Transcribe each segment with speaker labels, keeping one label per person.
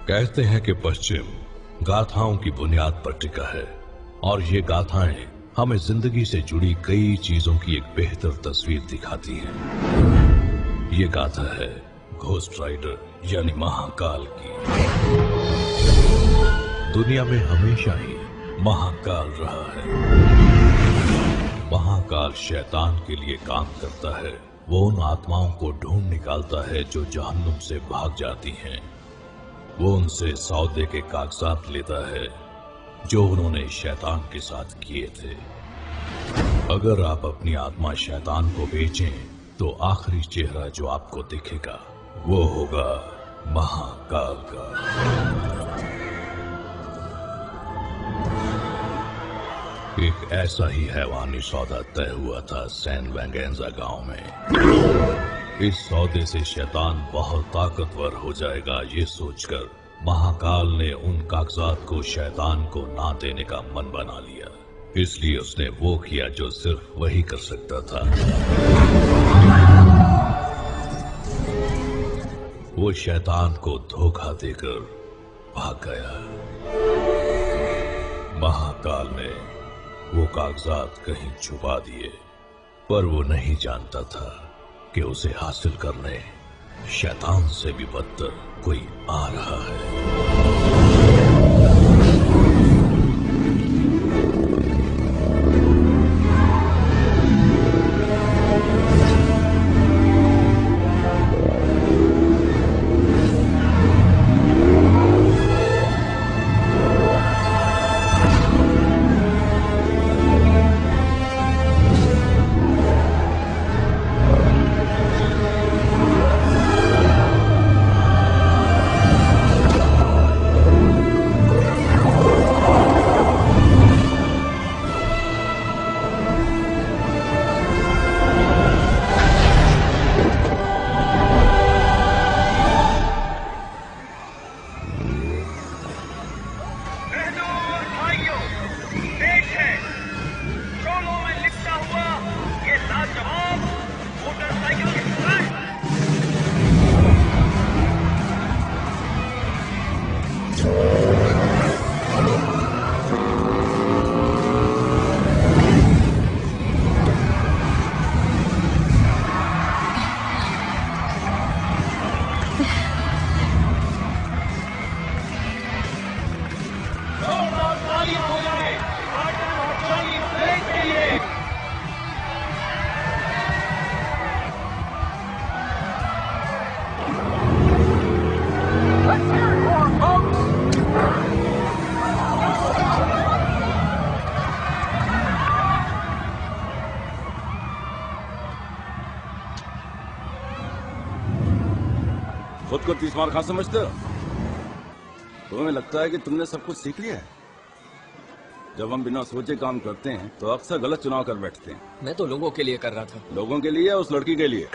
Speaker 1: कहते हैं कि पश्चिम गाथाओं की बुनियाद पर टिका है और ये गाथाएं हमें जिंदगी से जुड़ी कई चीजों की एक बेहतर तस्वीर दिखाती हैं। ये गाथा है घोस्ट राइडर यानी महाकाल की। दुनिया में हमेशा ही महाकाल रहा है। महाकाल शैतान के लिए काम करता है। वो उन आत्माओं को ढूंढ निकालता है जो जहन्नुम से भाग जाती हैं। वो उनसे सौदे के कागजात लेता है जो उन्होंने शैतान के साथ किए थे। अगर आप अपनी आत्मा शैतान को बेचें तो आखिरी चेहरा जो आपको दिखेगा वो होगा महाकाल का। एक ऐसा ही हैवानी सौदा तय हुआ था सैन वेंगेंजा गांव में। इस सौदे से शैतान बहुत ताकतवर हो जाएगा ये सोचकर महाकाल ने उन कागजात को शैतान को ना देने का मन बना लिया। इसलिए उसने वो किया जो सिर्फ वही कर सकता था। वो शैतान को धोखा देकर भाग गया। महाकाल ने वो कागजात कहीं छुपा दिए, पर वो नहीं जानता था कि उसे हासिल करने शैतान से भी बदतर कोई आ रहा है।
Speaker 2: खुद को तीसमार खां समझते हो? तुम्हें लगता है कि तुमने सब कुछ सीख लिया है? जब हम बिना सोचे काम करते हैं तो अक्सर गलत चुनाव कर बैठते हैं।
Speaker 3: मैं तो लोगों के लिए कर रहा था।
Speaker 2: लोगों के लिए या उस लड़की के लिए?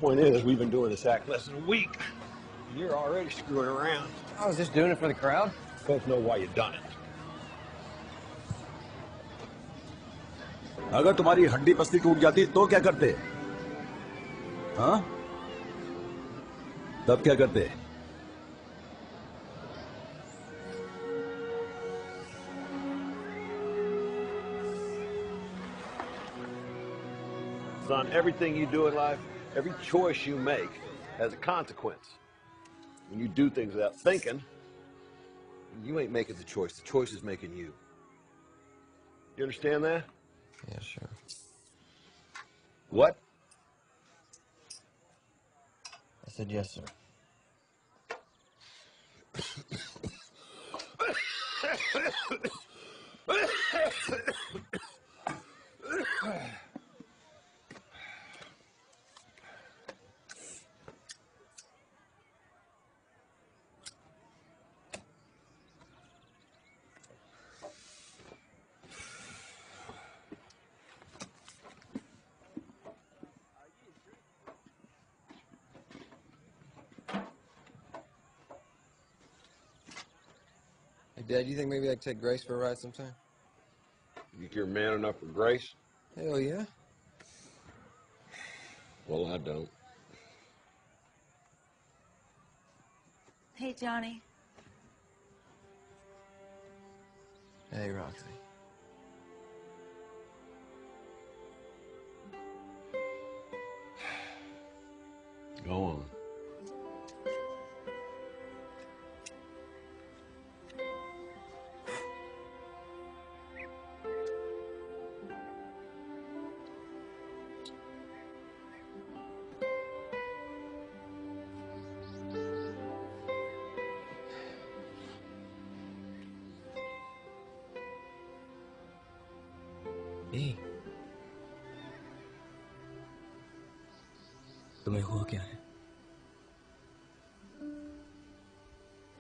Speaker 4: Point is, we've been doing this act less than a week. You're already screwing around.
Speaker 3: I was just doing it for the crowd.
Speaker 4: Folks know why you've done it.
Speaker 2: अगर तुम्हारी हड्डी पसली टूट जाती तो क्या करते? हाँ? तब क्या करते?
Speaker 4: Son, everything you do in life, every choice you make has a consequence. When you do things without thinking, you ain't making the choice. The choice is making you. You understand that?
Speaker 3: Yeah, sure.
Speaker 4: What?
Speaker 3: I said yes, sir. Hey, Dad, you think maybe I could take Grace for a ride sometime?
Speaker 4: You think you're man enough for Grace?
Speaker 3: Hell yeah.
Speaker 4: Well, I don't.
Speaker 5: Hey, Johnny.
Speaker 3: Hey, Roxy.
Speaker 4: Go on.
Speaker 6: ए, तुम्हें हुआ क्या है?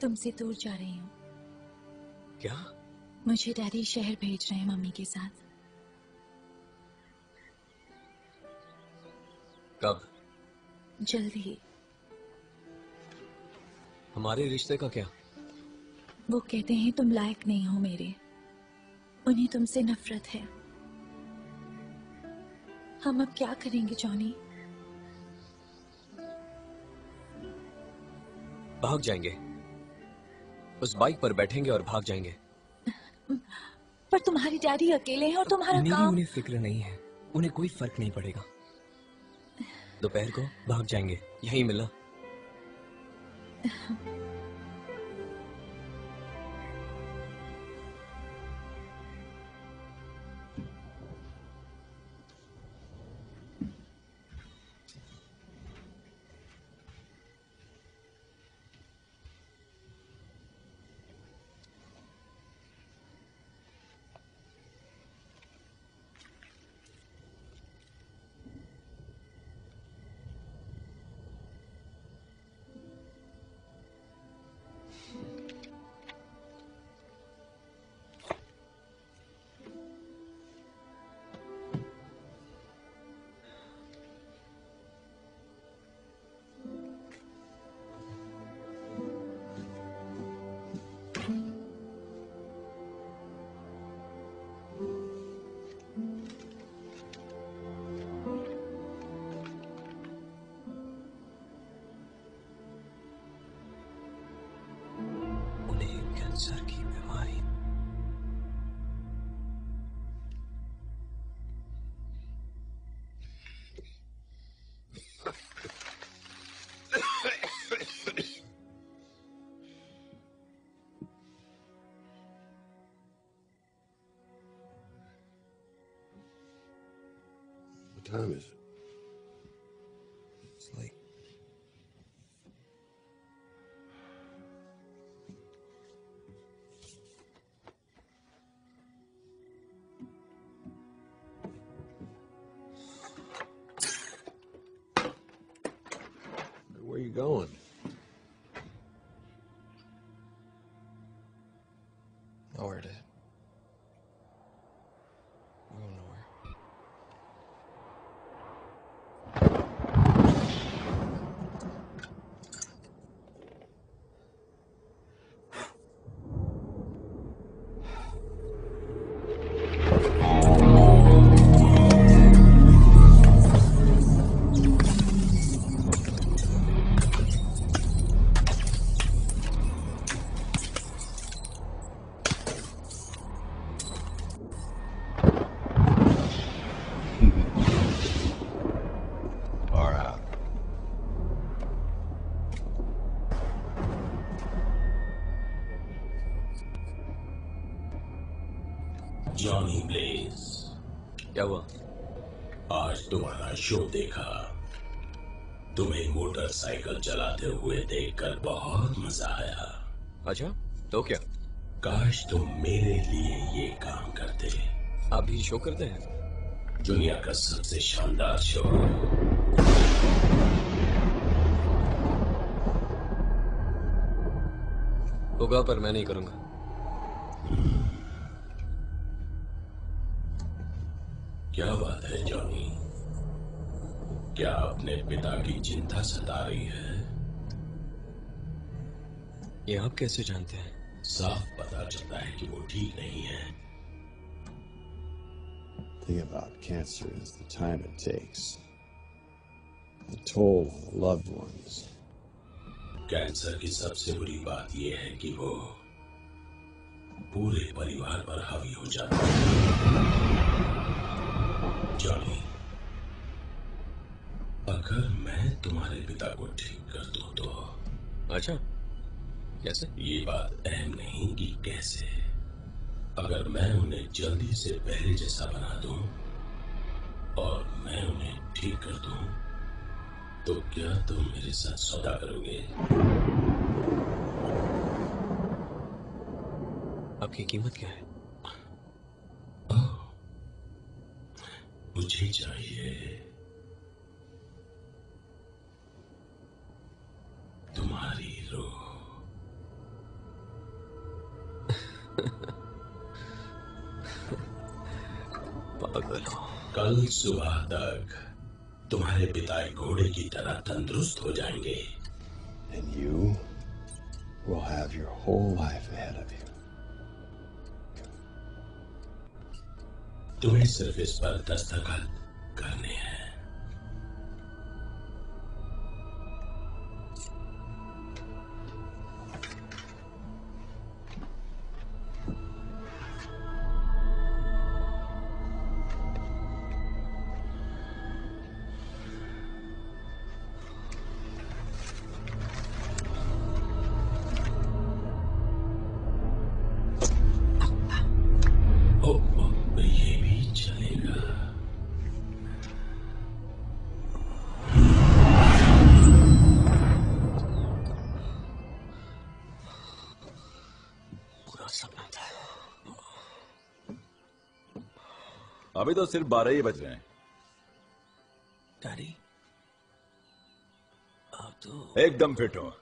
Speaker 5: तुमसे दूर जा रही हूँ।
Speaker 6: क्या?
Speaker 5: मुझे डैडी शहर भेज रहे हैं मम्मी के साथ।
Speaker 6: कब?
Speaker 5: जल्दी ही।
Speaker 6: हमारे रिश्ते का क्या?
Speaker 5: वो कहते हैं तुम लायक नहीं हो मेरे। उन्हें तुमसे नफरत है। हम अब क्या करेंगे जॉनी?
Speaker 6: भाग जाएंगे। उस बाइक पर बैठेंगे और भाग जाएंगे।
Speaker 5: पर तुम्हारे डैडी अकेले हैं और तुम्हारा
Speaker 6: मेरी
Speaker 5: काम।
Speaker 6: उन्हें फिक्र नहीं है। उन्हें कोई फर्क नहीं पड़ेगा। दोपहर को भाग जाएंगे। यहीं मिलना। कैंसर की बीमारी।
Speaker 4: What time is it?
Speaker 3: It's late.
Speaker 4: Where are you going?
Speaker 3: Nowhere, Dad. We're going nowhere.
Speaker 4: Far out.
Speaker 1: Johnny Blaze,
Speaker 6: क्या हुआ?
Speaker 1: आज तुम्हारा शो देखा। तुम्हें मोटरसाइकिल चलाते हुए देखकर बहुत मजा आया।
Speaker 6: अच्छा, तो क्या?
Speaker 1: काश तुम मेरे लिए ये काम करते।
Speaker 6: आप भी शो करते हैं?
Speaker 1: दुनिया का सबसे शानदार शो।
Speaker 6: होगा, पर मैं नहीं करूंगा।
Speaker 1: क्या बात है जॉनी? क्या अपने पिता की चिंता सता रही है?
Speaker 6: ये आप कैसे जानते हैं?
Speaker 1: साफ पता चलता है कि वो ठीक नहीं है।
Speaker 7: The thing about cancer is the time it takes, the toll on the loved ones.
Speaker 1: Cancer की सबसे बुरी बात यह है कि वो पूरे परिवार पर हावी हो जाता है। जॉनी, अगर मैं तुम्हारे पिता को ठीक कर दूं तो।
Speaker 6: अच्छा, कैसे?
Speaker 1: ये बात अहम नहीं कि कैसे। अगर मैं उन्हें जल्दी से पहले जैसा बना दूं और मैं उन्हें ठीक कर दूं, तो क्या तुम मेरे साथ सौदा करोगे?
Speaker 6: आपकी कीमत क्या है?
Speaker 1: मुझे चाहिए तुम्हारी रूह।
Speaker 6: पागल हो।
Speaker 1: कल सुबह तक तुम्हारे पिता एक घोड़े की तरह तंदुरुस्त हो जाएंगे।
Speaker 7: And you will have your whole life ahead of you.
Speaker 1: तुम्हें सिर्फ इस पर दस्तखत करने हैं। ये भी चलेगा।
Speaker 6: पूरा सपना था।
Speaker 2: अभी तो सिर्फ 12 ही बज रहे हैं।
Speaker 6: डैडी, आप तो
Speaker 2: एकदम फिट हो।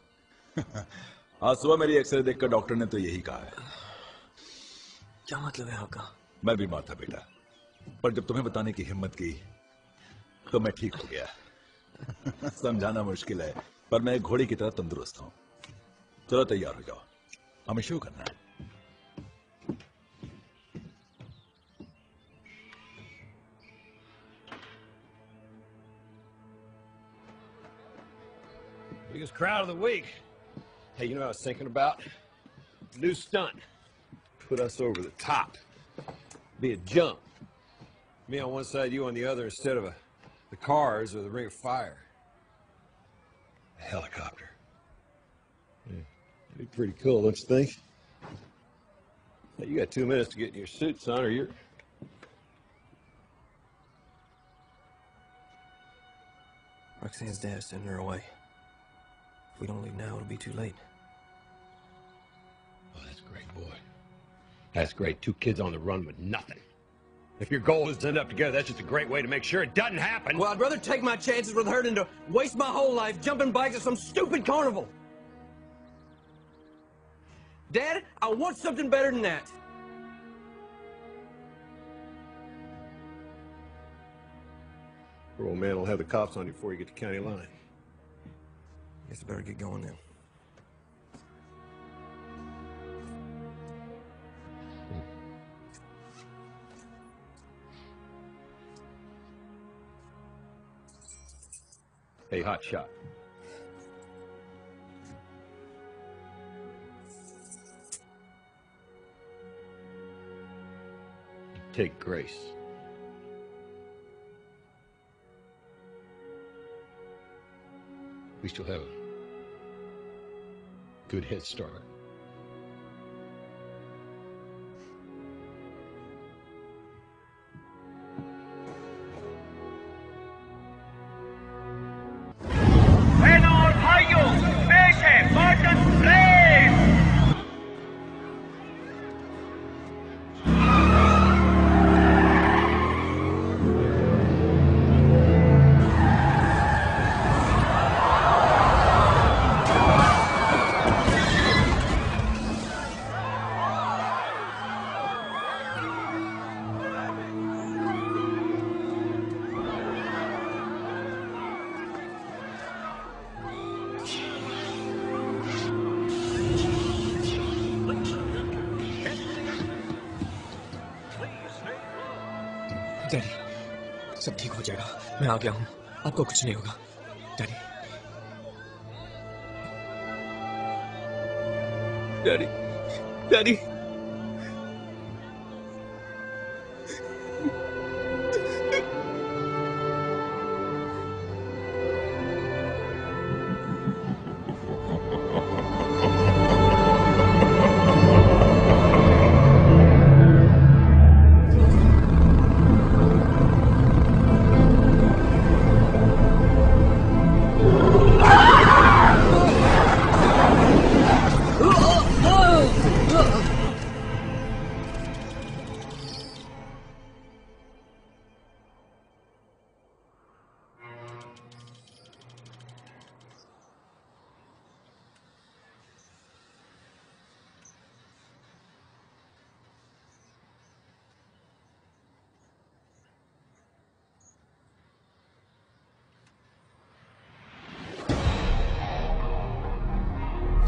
Speaker 2: आज सुबह मेरी एक्सरे देखकर डॉक्टर ने तो यही कहा है।
Speaker 6: क्या मतलब है आपका?
Speaker 2: मैं बीमार था बेटा, पर जब तुम्हें बताने की हिम्मत की तो मैं ठीक हो गया। समझाना मुश्किल है, पर मैं एक घोड़ी की तरह तंदुरुस्त हूं। चलो तैयार हो जाओ, हमें शो करना है।
Speaker 4: Biggest crowd of the week. Hey, you know what I was thinking about? New stunt. Put us over the top. Be a jump. Me on one side, you on the other, instead of the cars or the ring of fire.
Speaker 7: A helicopter.
Speaker 4: That'd be pretty cool, don't you think? Hey, you got 2 minutes to get in your suit, son, or you're...
Speaker 6: Roxanne's dad is sending her away. If we don't leave now, it'll be too late.
Speaker 4: Oh, that's great, boy. That's great. 2 kids on the run with nothing. If your goal is to end up together, that's just a great way to make sure it doesn't happen.
Speaker 6: Well, I'd rather take my chances with her than to waste my whole life jumping bikes at some stupid carnival. Dad, I want something better than that.
Speaker 4: Your old man will have the cops on you before you get to county line.
Speaker 6: Guess I better get going then.
Speaker 4: Hey, hot shot. Take Grace. At least you'll have a good head start.
Speaker 6: Daddy, सब ठीक हो जाएगा। मैं आ गया हूँ, आपको कुछ नहीं होगा। डैडी। Daddy, daddy.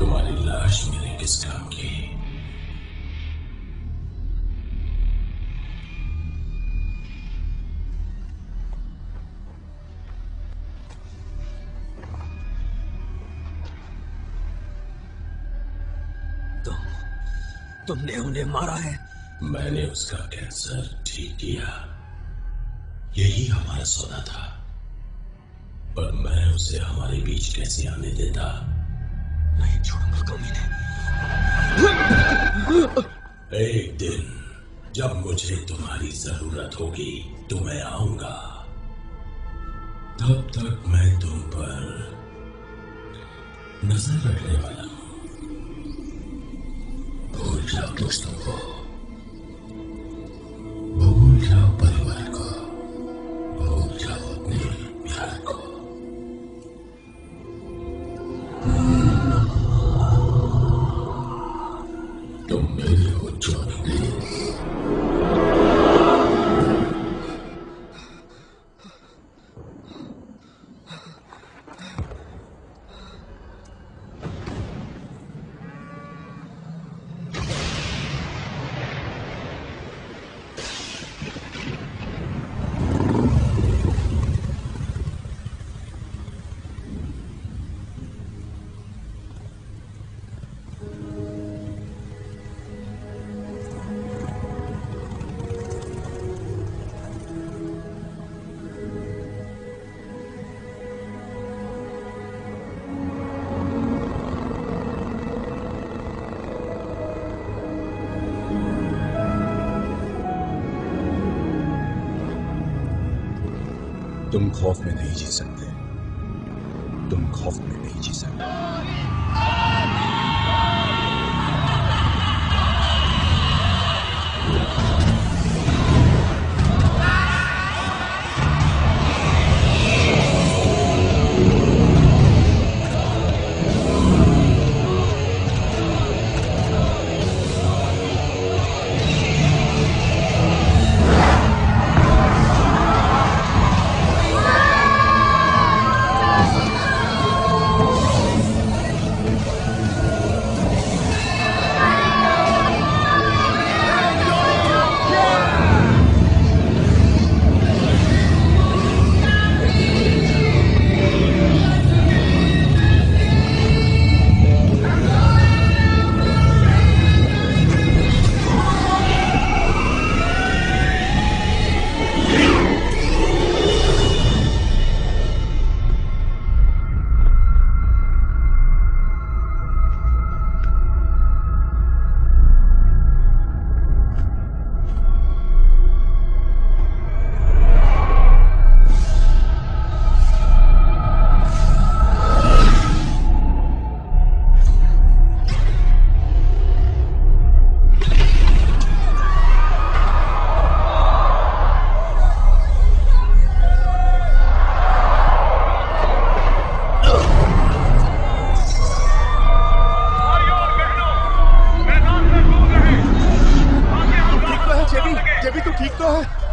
Speaker 1: तुम्हारी लाश मेरे किस काम की?
Speaker 6: तुमने उन्हें मारा है?
Speaker 1: मैंने उसका कैंसर ठीक किया। यही हमारा सौदा था। पर मैं उसे हमारे बीच कैसे आने देता?
Speaker 6: नहीं छोड़ूंगा कमीने।
Speaker 1: एक दिन जब मुझे तुम्हारी जरूरत होगी तो मैं आऊंगा। तब तक मैं तुम पर नजर रखने वाला हूं। भूल जाओ दोस्तों को, भूल जाओ परिवार को, भूल जाओ अपने प्यार को। तुम मेरे हो छोड़ गए।
Speaker 2: तुम खौफ में नहीं जी सकते, तुम खौफ में नहीं जी सकते।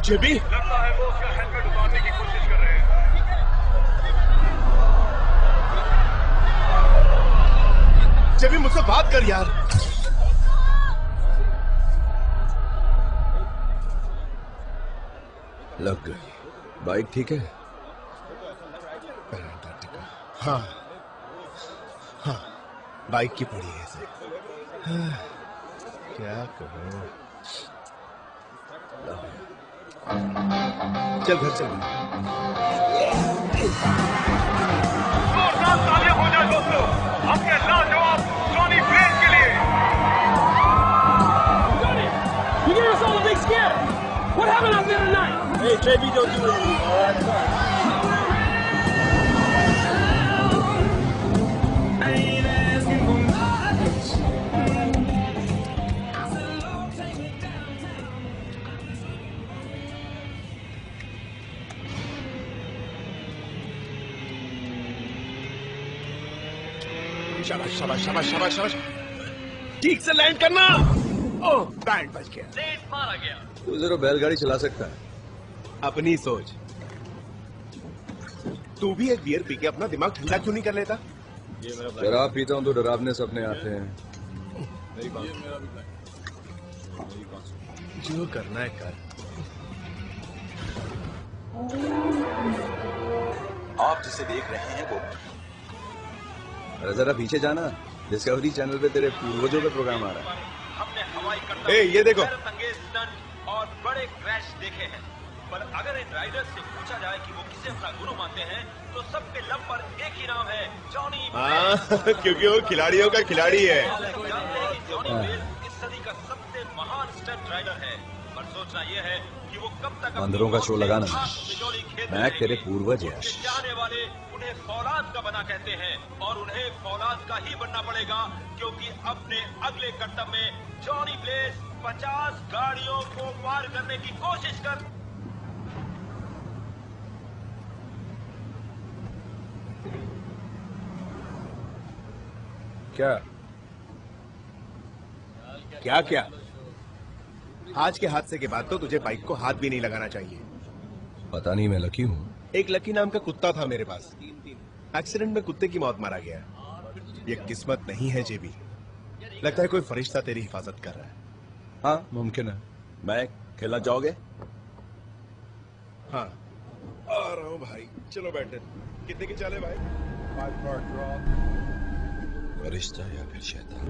Speaker 8: जेबी,
Speaker 9: लगता है वो उसका हेलमेट उतारने की कोशिश कर रहे हैं।
Speaker 8: जेबी मुझसे बात कर यार।
Speaker 2: लग गई। बाइक ठीक है?
Speaker 8: हाँ हाँ, बाइक की पड़ी है इसे। क्या करूं? चल घर चल।
Speaker 9: तालियां हो जाए दोस्तों आपके लाजवाब जॉनी ब्लेज के लिए। Johnny, you gave us all a big scare. What happened out there tonight?
Speaker 8: Hey, JB, don't do anything. All right, sorry. शाबाश शाबाश शाबाश शाबाश शाबाश। ठीक से लैंड करना। ओह, बैंड बच गया।
Speaker 9: तेज मारा गया।
Speaker 4: तू जरा बैलगाड़ी चला सकता है।
Speaker 8: अपनी सोच। तू भी एक बियर पी के अपना दिमाग ठंडा क्यों नहीं कर लेता?
Speaker 4: शराब पीता हूँ तो डरावने सपने आते हैं।
Speaker 8: जो करना है कर।
Speaker 2: आप जिसे देख रहे हैं वो
Speaker 4: अरे जरा पीछे जाना, डिस्कवरी चैनल पे तेरे पूर्वजों का प्रोग्राम आ रहा है।
Speaker 9: हमने हवाई करतब
Speaker 8: ए, ये देखो।
Speaker 9: अंगेज स्टंट और बड़े क्रैश देखे हैं, पर अगर इन राइडर्स से पूछा जाए कि वो किसे अपना गुरु मानते हैं तो सबके लब पर एक ही नाम है, जॉनी ब्लेज।
Speaker 8: क्योंकि वो खिलाड़ियों का खिलाड़ी है।
Speaker 9: जानते हैं कि जॉनी ब्लेज इस सदी का सबसे महान स्टंट राइडर है, पर सोचना यह है कि वो कब तक
Speaker 4: बंदरों का शो लगाना। मैं तेरे
Speaker 9: पूर्वज
Speaker 4: पूर्वज है।
Speaker 9: चाहने वाले उन्हें फौलाद का बना कहते हैं और उन्हें फौलाद का ही बनना पड़ेगा, क्योंकि अपने अगले कर्तव्य में जॉनी ब्लेज 50 गाड़ियों को पार करने की कोशिश कर।
Speaker 8: क्या क्या क्या? आज के हादसे के बाद तो तुझे बाइक को हाथ भी नहीं लगाना चाहिए।
Speaker 4: पता नहीं, मैं लकी हूँ।
Speaker 8: एक लकी नाम का कुत्ता था मेरे पास। एक्सीडेंट में कुत्ते की मौत मारा गया। ये किस्मत नहीं है जेबी, लगता है कोई फरिश्ता तेरी हिफाजत कर रहा है।
Speaker 4: हाँ, मुमकिन है।
Speaker 2: मैं खेलना चाहोगे?
Speaker 8: हाँ, आ रहा हूँ भाई। चलो बैठे। कितने की चाले भाई?
Speaker 4: फरिश्ता या फिर शैतान?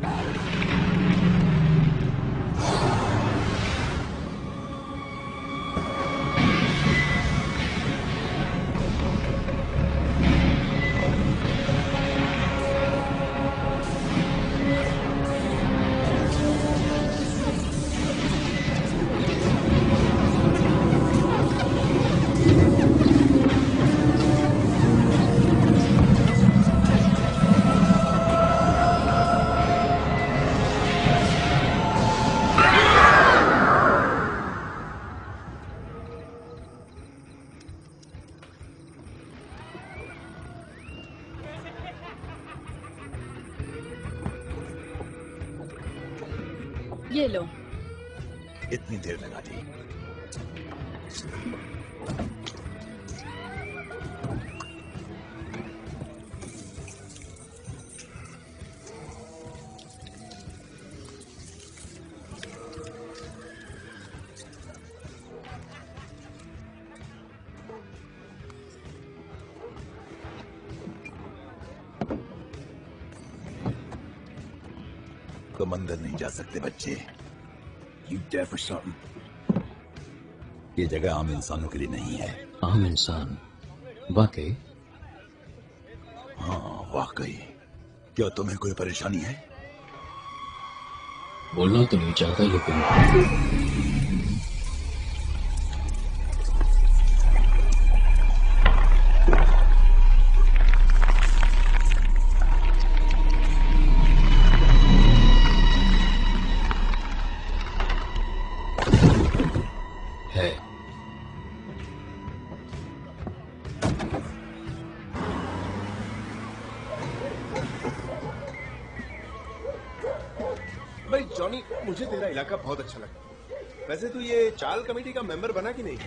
Speaker 5: ये लो।
Speaker 2: इतनी देर लगा दी। तुम अंदर नहीं जा सकते बच्चे। You dare for something? ये जगह आम इंसानों के लिए नहीं है।
Speaker 6: आम इंसान? वाकई?
Speaker 2: हाँ, वाकई। क्या तुम्हें कोई परेशानी है?
Speaker 6: बोलना तो नहीं चाहता, लेकिन
Speaker 8: भाई जॉनी, मुझे तेरा इलाका बहुत अच्छा लगा। वैसे तू ये चाल कमेटी का मेंबर बना कि नहीं?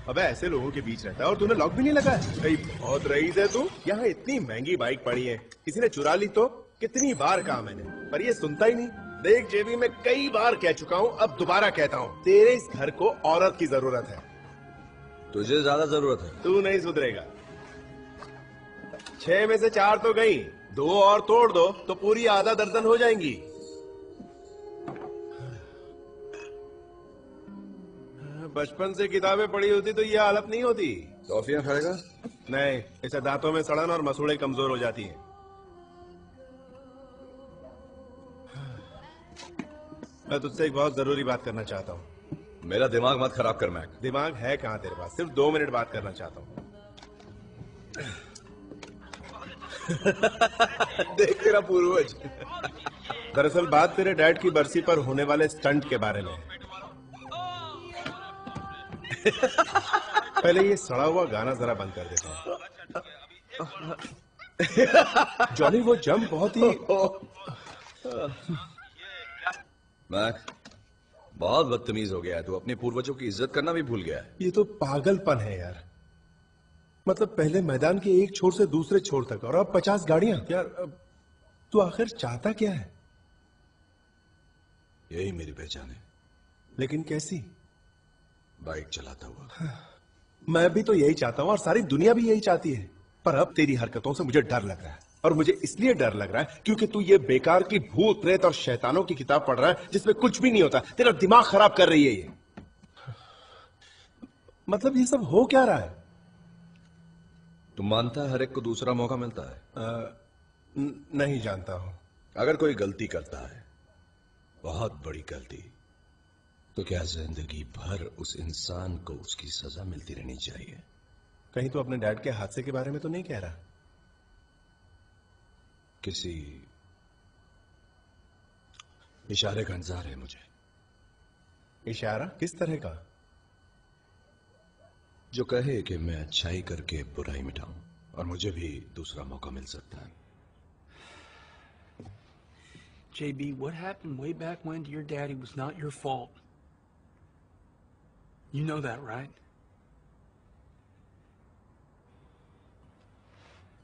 Speaker 8: अबे ऐसे लोगों के बीच रहता है और तूने लॉक भी नहीं लगाया। भाई बहुत रईस है तू। यहाँ इतनी महंगी बाइक पड़ी है, किसी ने चुरा ली तो कितनी बार कहा मैंने, पर ये सुनता ही नहीं। देख जेबी, मैं कई बार कह चुका हूँ, अब दोबारा कहता हूँ, तेरे इस घर को औरत की जरूरत है।
Speaker 4: तुझे ज्यादा जरूरत है।
Speaker 8: तू नहीं सुधरेगा। 6 में से 4 तो गई, 2 और तोड़ दो तो पूरी आधा दर्जन हो जाएंगी। बचपन से किताबें पढ़ी होती तो ये हालत नहीं होती।
Speaker 4: टॉफियां खाएगा?
Speaker 8: नहीं, इससे दांतों में सड़न और मसूड़े कमजोर हो जाती हैं। मैं तुझसे एक बहुत जरूरी बात करना चाहता हूँ।
Speaker 4: मेरा दिमाग मत खराब कर मैक।
Speaker 8: दिमाग है कहाँ तेरे पास? सिर्फ 2 मिनट बात करना चाहता हूँ।
Speaker 4: देख तेरा पूर्वज।
Speaker 8: दरअसल बात तेरे डैड की बरसी पर होने वाले स्टंट के बारे में है। पहले ये सड़ा हुआ गाना जरा बंद कर देता हूँ। जॉनी, वो जंप बहुत ही
Speaker 4: मैक, बहुत बदतमीज हो गया है। तू अपने पूर्वजों की इज्जत करना भी भूल गया है।
Speaker 8: ये तो पागलपन है यार। मतलब पहले मैदान के एक छोर से दूसरे छोर तक और अब 50 गाड़ियां। यार तू आखिर चाहता क्या है?
Speaker 2: यही मेरी पहचान है।
Speaker 8: लेकिन कैसी?
Speaker 2: बाइक चलाता हुआ।
Speaker 8: मैं भी तो यही चाहता हूं और सारी दुनिया भी यही चाहती है। पर अब तेरी हरकतों से मुझे डर लग रहा है। और मुझे इसलिए डर लग रहा है क्योंकि तू ये बेकार की भूत प्रेत और शैतानों की किताब पढ़ रहा है जिसमें कुछ भी नहीं होता। तेरा दिमाग खराब कर रही है ये। मतलब ये सब हो क्या रहा है?
Speaker 4: तुम मानता है हर एक को दूसरा मौका मिलता है?
Speaker 8: नहीं जानता हूं।
Speaker 2: अगर कोई गलती करता है, बहुत बड़ी गलती, तो क्या जिंदगी भर उस इंसान को उसकी सजा मिलती रहनी चाहिए?
Speaker 8: कहीं तो अपने डैड के हादसे के बारे में तो नहीं कह रहा?
Speaker 2: किसी इशारे का इंतजार है मुझे।
Speaker 8: इशारा किस तरह का?
Speaker 2: जो कहे कि मैं अच्छाई करके बुराई मिटाऊं और मुझे भी दूसरा मौका मिल सकता है।
Speaker 10: JB, what happened way back when to your daddy was not your fault. You know that, right?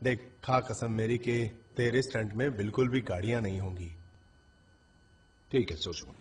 Speaker 8: देख, खा कसम मेरी के तेरे स्टंट में बिल्कुल भी गाड़ियां नहीं होंगी।
Speaker 2: ठीक है, सोचो।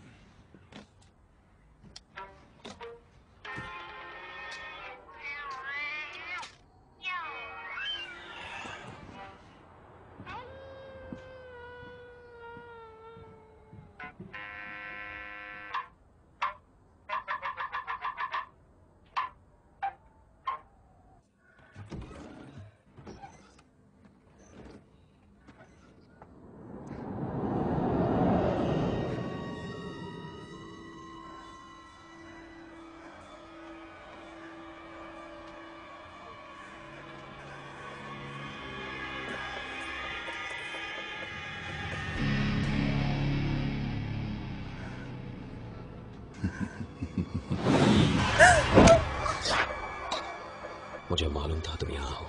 Speaker 6: मुझे मालूम था तुम यहां हो।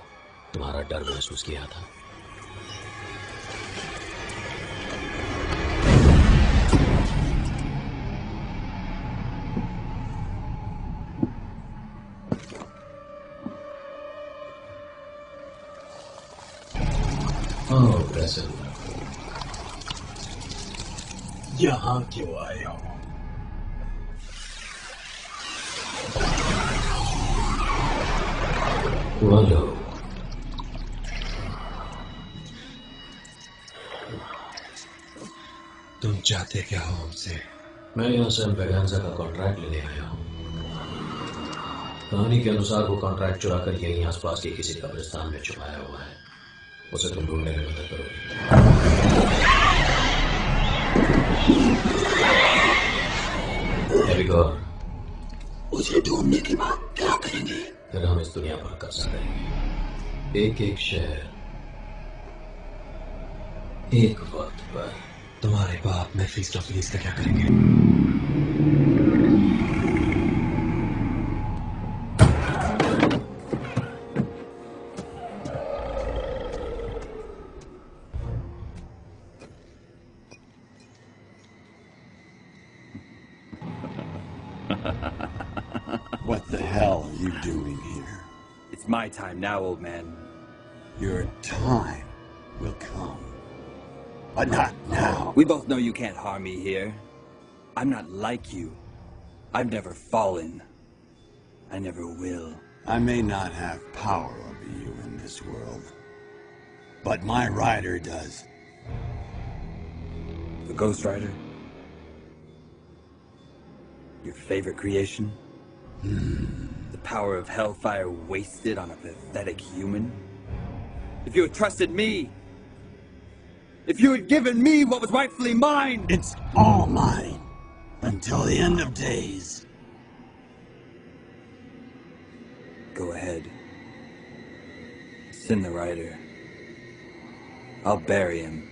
Speaker 6: तुम्हारा डर महसूस किया था।
Speaker 2: यहां क्यों आए हो?
Speaker 6: बोलो।
Speaker 2: तुम चाहते क्या हो हमसे?
Speaker 6: मैं यहाँ से एम्पेगांजा का कॉन्ट्रैक्ट लेने आया हूँ। कहानी के अनुसार वो कॉन्ट्रैक्ट चुरा कर यहीं आसपास के किसी कब्रिस्तान में छुपाया हुआ है। उसे तुम ढूंढने में मदद करोगे।
Speaker 2: उसे ढूंढने के बाद क्या करेंगे?
Speaker 6: फिर हम इस दुनिया पर कब्जा करेंगे। एक एक शहर, एक वक्त पर।
Speaker 2: तुम्हारे बाप में फीस्ट ऑफ लीज का क्या करेंगे?
Speaker 7: What the hell are you doing here?
Speaker 11: It's my time now, old man.
Speaker 7: Your time will come. But not now.
Speaker 11: We both know you can't harm me here. I'm not like you. I've never fallen. I never will.
Speaker 7: I may not have power over you in this world, but my rider does.
Speaker 11: The Ghost Rider? Your favorite creation? The power of hellfire wasted on a pathetic human? If you had trusted me, if you had given me what was rightfully mine!
Speaker 7: It's all mine until the end of days.
Speaker 11: Go ahead. Send the rider. I'll bury him.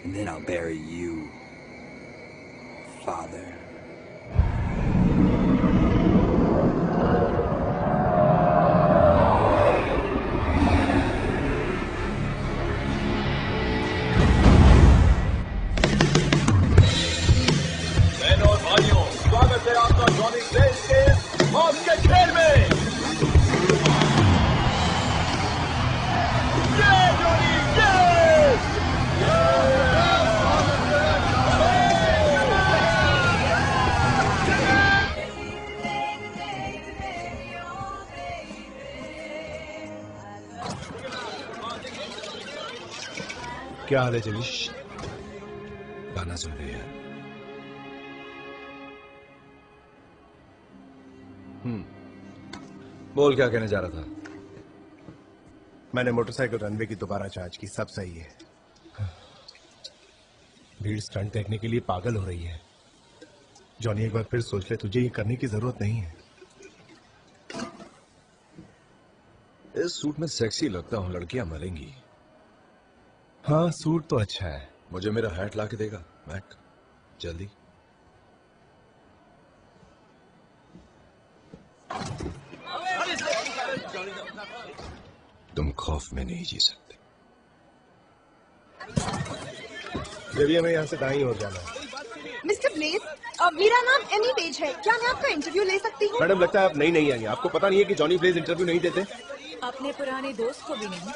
Speaker 11: And then I'll bury you, Father.
Speaker 9: बहनों और भाइयों, स्वागत है आपका Johnny Blaze के मौत के खेल में। जय जॉनी, जय!
Speaker 8: क्या हाल है जनीश?
Speaker 2: गाना सुन रही है? बोल, क्या कहने जा रहा था?
Speaker 8: मैंने मोटरसाइकिल रनवे की दोबारा जांच की, सब सही है। भीड़ स्टंट देखने के लिए पागल हो रही है। जॉनी, एक बार फिर सोच ले, तुझे ये करने की जरूरत नहीं है।
Speaker 2: इस सूट में सेक्सी लगता हूँ, लड़कियां मरेंगी।
Speaker 8: हाँ, सूट तो अच्छा है।
Speaker 2: मुझे मेरा हैट ला के देगा मैक, जल्दी। तुम खौफ में नहीं जी सकते।
Speaker 8: देवी, हमें यहाँ से दाईं ओर जाना है।
Speaker 12: मिस्टर ब्लेज, मेरा नाम एमी पेज है। क्या मैं आपका इंटरव्यू ले सकती हूँ?
Speaker 8: मैडम, लगता है आप नहीं आई हैं। आपको पता नहीं है कि जॉनी ब्लेज इंटरव्यू नहीं देते?
Speaker 5: अपने पुराने दोस्त को भी नहीं।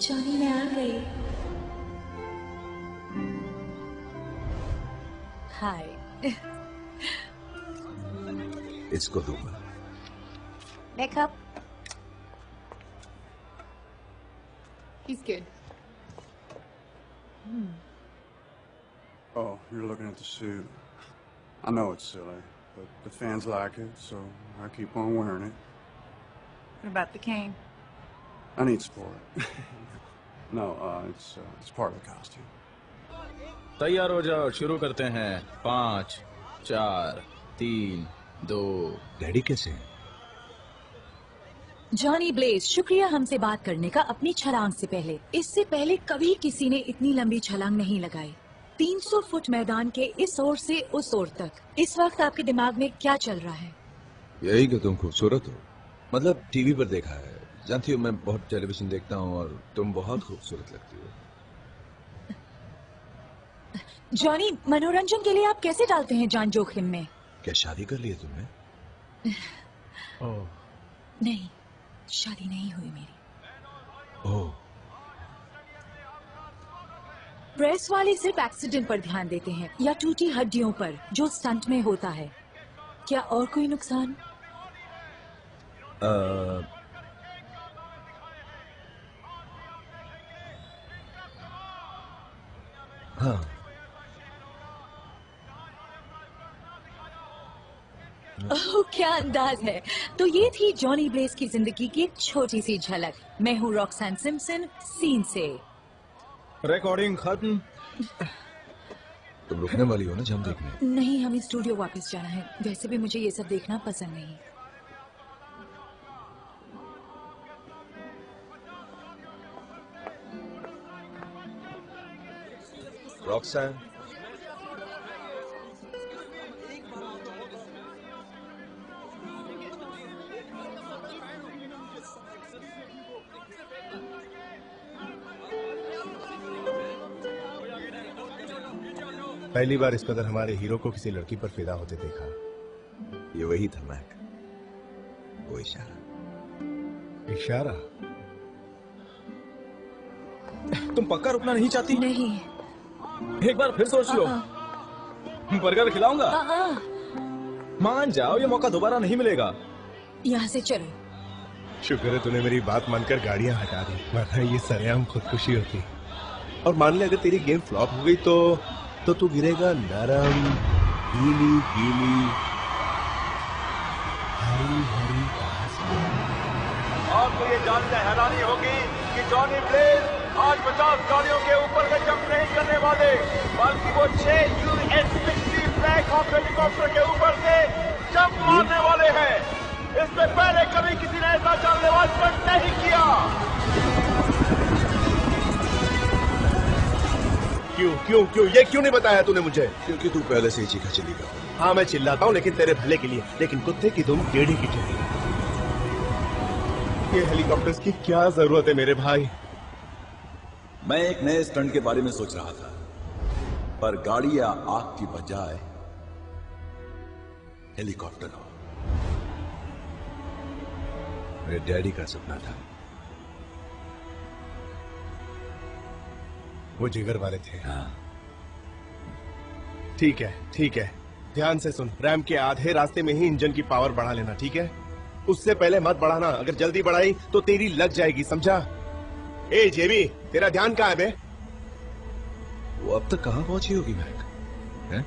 Speaker 5: जॉनी, मैं आ गई। हाय।
Speaker 2: इसको दूंगा।
Speaker 12: Makeup.
Speaker 13: He's good.
Speaker 14: Oh, you're looking at the suit. I know it's silly, but the fans like it, so I keep on wearing it.
Speaker 13: What about the cane?
Speaker 14: I need sport. No, it's part of the costume.
Speaker 15: तैयार हो जाओ, शुरू करते हैं। 5, 4, 3, 2।
Speaker 2: Daddy कैसे हैं?
Speaker 5: Johnny Blaze, शुक्रिया हमसे बात करने का अपनी छलांग से पहले। इससे पहले कभी किसी ने इतनी लंबी छलांग नहीं लगाई। 300 फुट मैदान के इस ओर से उस ओर तक। इस वक्त आपके दिमाग में क्या चल रहा है?
Speaker 2: यही कि तुम खूबसूरत हो। मतलब टीवी पर देखा है। जानती हो, मैं बहुत टेलीविजन देखता हूँ और तुम बहुत खूबसूरत लगती हो।
Speaker 5: जॉनी, मनोरंजन के लिए आप कैसे डालते हैं जान जोखिम में?
Speaker 2: क्या शादी कर ली है तुमने?
Speaker 5: नहीं, शादी नहीं हुई मेरी।
Speaker 2: ओह।
Speaker 5: प्रेस वाले सिर्फ एक्सीडेंट पर ध्यान देते हैं या टूटी हड्डियों पर जो स्टंट में होता है। क्या और कोई नुकसान?
Speaker 2: हाँ।
Speaker 5: ओह, क्या अंदाज है। तो ये थी जॉनी ब्लेज की जिंदगी की एक छोटी सी झलक। मैं हूँ रॉक्सैन सिम्पसन, सीन से।
Speaker 15: रिकॉर्डिंग खत्म।
Speaker 2: तुम रुकने वाली हो ना जम देखने?
Speaker 5: नहीं, हमें स्टूडियो वापस जाना है। वैसे भी मुझे ये सब देखना पसंद नहीं।
Speaker 2: रॉक्सैन,
Speaker 8: पहली बार इस कदर हमारे हीरो को किसी लड़की पर फिदा होते देखा।
Speaker 2: ये वही था मैक, वो इशारा।
Speaker 8: इशारा?
Speaker 15: तुम पक्का रुकना नहीं चाहती?
Speaker 5: नहीं,
Speaker 15: एक बार फिर सोच लो। बर्गर खिलाऊंगा। मान जाओ, ये मौका दोबारा नहीं मिलेगा।
Speaker 5: यहाँ से चलो।
Speaker 8: शुक्र है तूने मेरी बात मानकर गाड़ियां हटा दी, वरना ये सरेआम खुदकुशी होती। और मान ले अगर तेरी गेम फ्लॉप हो गई तो तू गिरेगा नरम, गीली गीली हरी हरी घास में।
Speaker 9: आपको ये जानकर हैरानी होगी कि जॉनी ब्लेज आज 50 गाड़ियों के ऊपर में जंप नहीं करने वाले, बल्कि वो 6 US-60 ब्लैक हॉक हेलीकॉप्टर के ऊपर से जंप मारने वाले हैं। इससे पहले कभी किसी ने ऐसा जानलेवा स्टंट नहीं किया।
Speaker 8: क्यों ये क्यों नहीं बताया तूने मुझे?
Speaker 2: क्योंकि तू पहले से ही चीखा चिल्लीगा।
Speaker 8: हाँ मैं चिल्लाता हूँ, लेकिन तेरे भले के लिए। लेकिन कुत्ते की तुम टेढ़ी की टेढ़ी। ये हेलीकॉप्टर्स की क्या जरूरत है मेरे भाई?
Speaker 2: मैं एक नए स्टंट के बारे में सोच रहा था, पर गाड़ी या आग की बजाय हेलीकॉप्टर हो। मेरे डैडी का सपना था।
Speaker 8: वो जिगर वाले थे।
Speaker 2: हाँ।
Speaker 8: ठीक है ध्यान से सुन। रैम के आधे रास्ते में ही इंजन की पावर बढ़ा लेना, ठीक है? उससे पहले मत बढ़ाना। अगर जल्दी बढ़ाई तो तेरी लग जाएगी, समझा? ए जेबी, तेरा ध्यान कहाँ है बे?
Speaker 2: वो अब तक कहाँ पहुंची होगी मैक? हैं?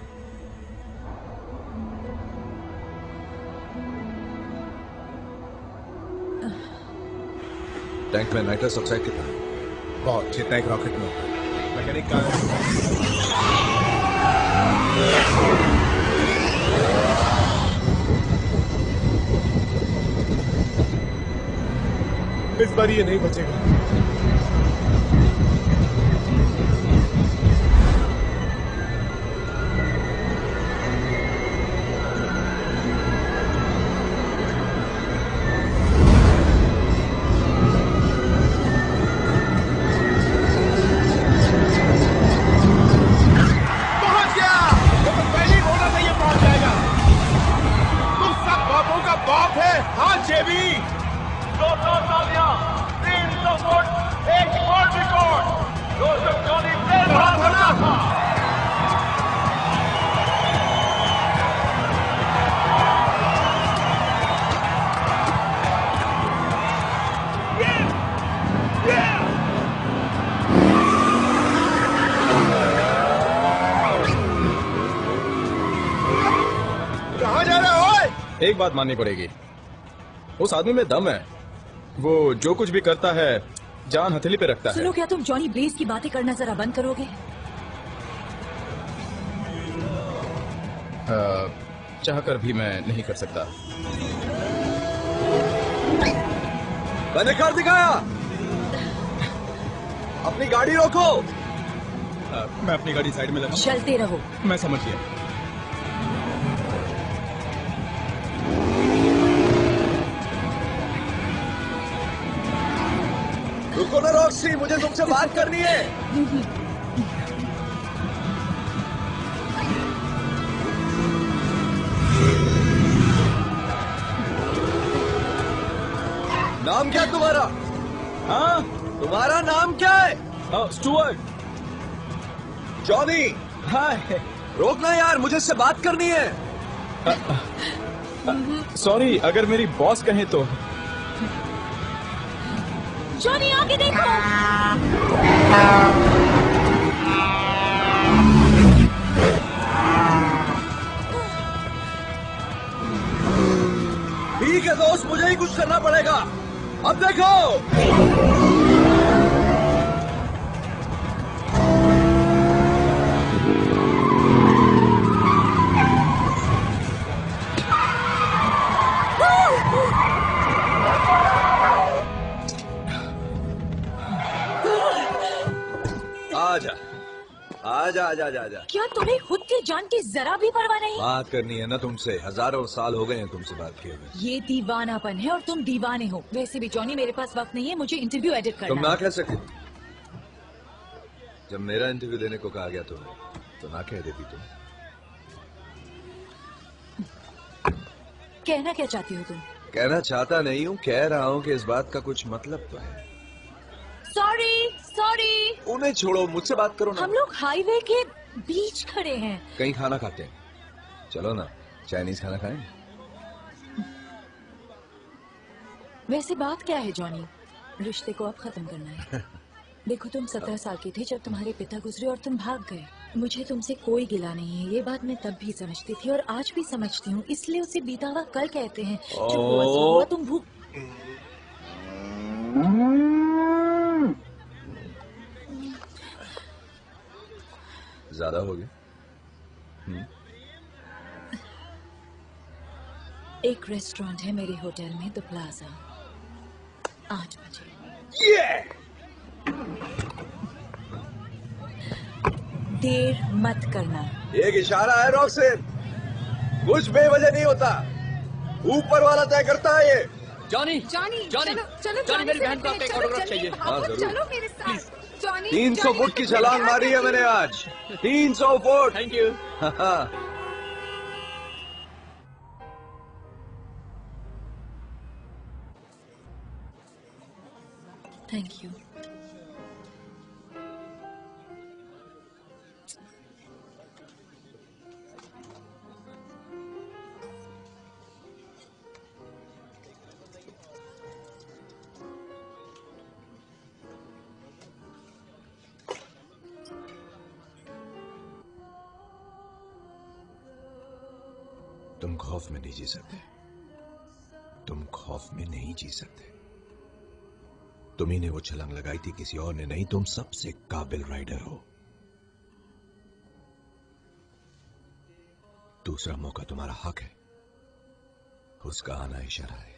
Speaker 2: टैंक में नाइट्रस ऑक्साइड कितना है?
Speaker 8: बहुत, जितना एक रॉकेट में होता है। मैकेनिक कहाँ है? इस बार ये नहीं बचेगा।
Speaker 15: एक बात माननी पड़ेगी, उस आदमी में दम है। वो जो कुछ भी करता है जान हथेली पे रखता है।
Speaker 5: सुनो, क्या तुम जॉनी ब्लेज की बातें करना जरा बंद करोगे?
Speaker 15: चाहकर भी मैं नहीं कर सकता।
Speaker 2: मैंने कर दिखाया। अपनी गाड़ी रोको।
Speaker 15: मैं अपनी गाड़ी साइड में लगा।
Speaker 5: चलते रहो।
Speaker 15: मैं समझ गया।
Speaker 2: रुको ना रॉक्सी, मुझे तुमसे बात करनी है। नाम क्या तुम्हारा?
Speaker 15: हाँ,
Speaker 2: तुम्हारा नाम क्या है?
Speaker 15: स्टुअर्ट।
Speaker 2: जॉनी।
Speaker 15: हाय।
Speaker 2: रोकना यार, मुझे इससे बात करनी है।
Speaker 15: सॉरी, अगर मेरी बॉस कहे तो।
Speaker 5: जॉनी आगे देखो।
Speaker 2: ठीक है दोस्त, मुझे ही कुछ करना पड़ेगा। अब देखो। आजा आजा आजा आजा।
Speaker 5: क्या तुम्हें खुद की जान की जरा भी परवाह नहीं?
Speaker 2: बात करनी है ना तुमसे। हजारों साल हो गए हैं तुमसे बात किए हुए।
Speaker 5: ये दीवानापन है और तुम दीवाने हो। वैसे भी जॉनी, मेरे पास वक्त नहीं है, मुझे इंटरव्यू एडिट करना।
Speaker 2: तुम ना कह सकते। जब मेरा इंटरव्यू देने को कहा गया तो ना कह देती तुम।
Speaker 5: कहना क्या चाहती हो तुम?
Speaker 2: कहना चाहता नहीं हूँ, कह रहा हूँ कि इस बात का कुछ मतलब तो है।
Speaker 5: Sorry sorry.
Speaker 2: उन्हें छोड़ो, मुझसे बात करो ना।
Speaker 5: हम लोग हाईवे के बीच खड़े हैं।
Speaker 16: कहीं खाना खाते हैं, चलो ना चाइनीज खाना खाएं।
Speaker 5: वैसे बात क्या है जॉनी? रिश्ते को अब खत्म करना है। देखो तुम 17 साल की थे जब तुम्हारे पिता गुजरे और तुम भाग गए। मुझे तुमसे कोई गिला नहीं है, ये बात मैं तब भी समझती थी और आज भी समझती हूँ। इसलिए उसे बीता हुआ कल कहते हैं। जो हुआ सो हुआ, तुम भूख।
Speaker 16: ज्यादा हो गया।
Speaker 5: एक रेस्टोरेंट है मेरे होटल में, द प्लाजा, 8 बजे। देर मत करना।
Speaker 8: एक इशारा है रॉक्सिन, कुछ बेवजह नहीं होता, ऊपर वाला तय करता है ये।
Speaker 17: जॉनी,
Speaker 12: जॉनी,
Speaker 17: जॉनी,
Speaker 12: चलो
Speaker 17: जॉनी, मेरी बहन को आपका एक ऑटोग्राफ चाहिए।
Speaker 8: हाँ, जरूर।
Speaker 12: चलो मेरे साथ। जॉनी,
Speaker 8: 300 फुट की छलांग मारी है मैंने आज। 300 foot.
Speaker 17: Thank you.
Speaker 5: Thank you.
Speaker 16: तुम खौफ में नहीं जी सकते, तुम खौफ में नहीं जी सकते। तुम्ही ने वो छलांग लगाई थी, किसी और ने नहीं। तुम सबसे काबिल राइडर हो। दूसरा मौका तुम्हारा हक है, उसका आना इशारा है।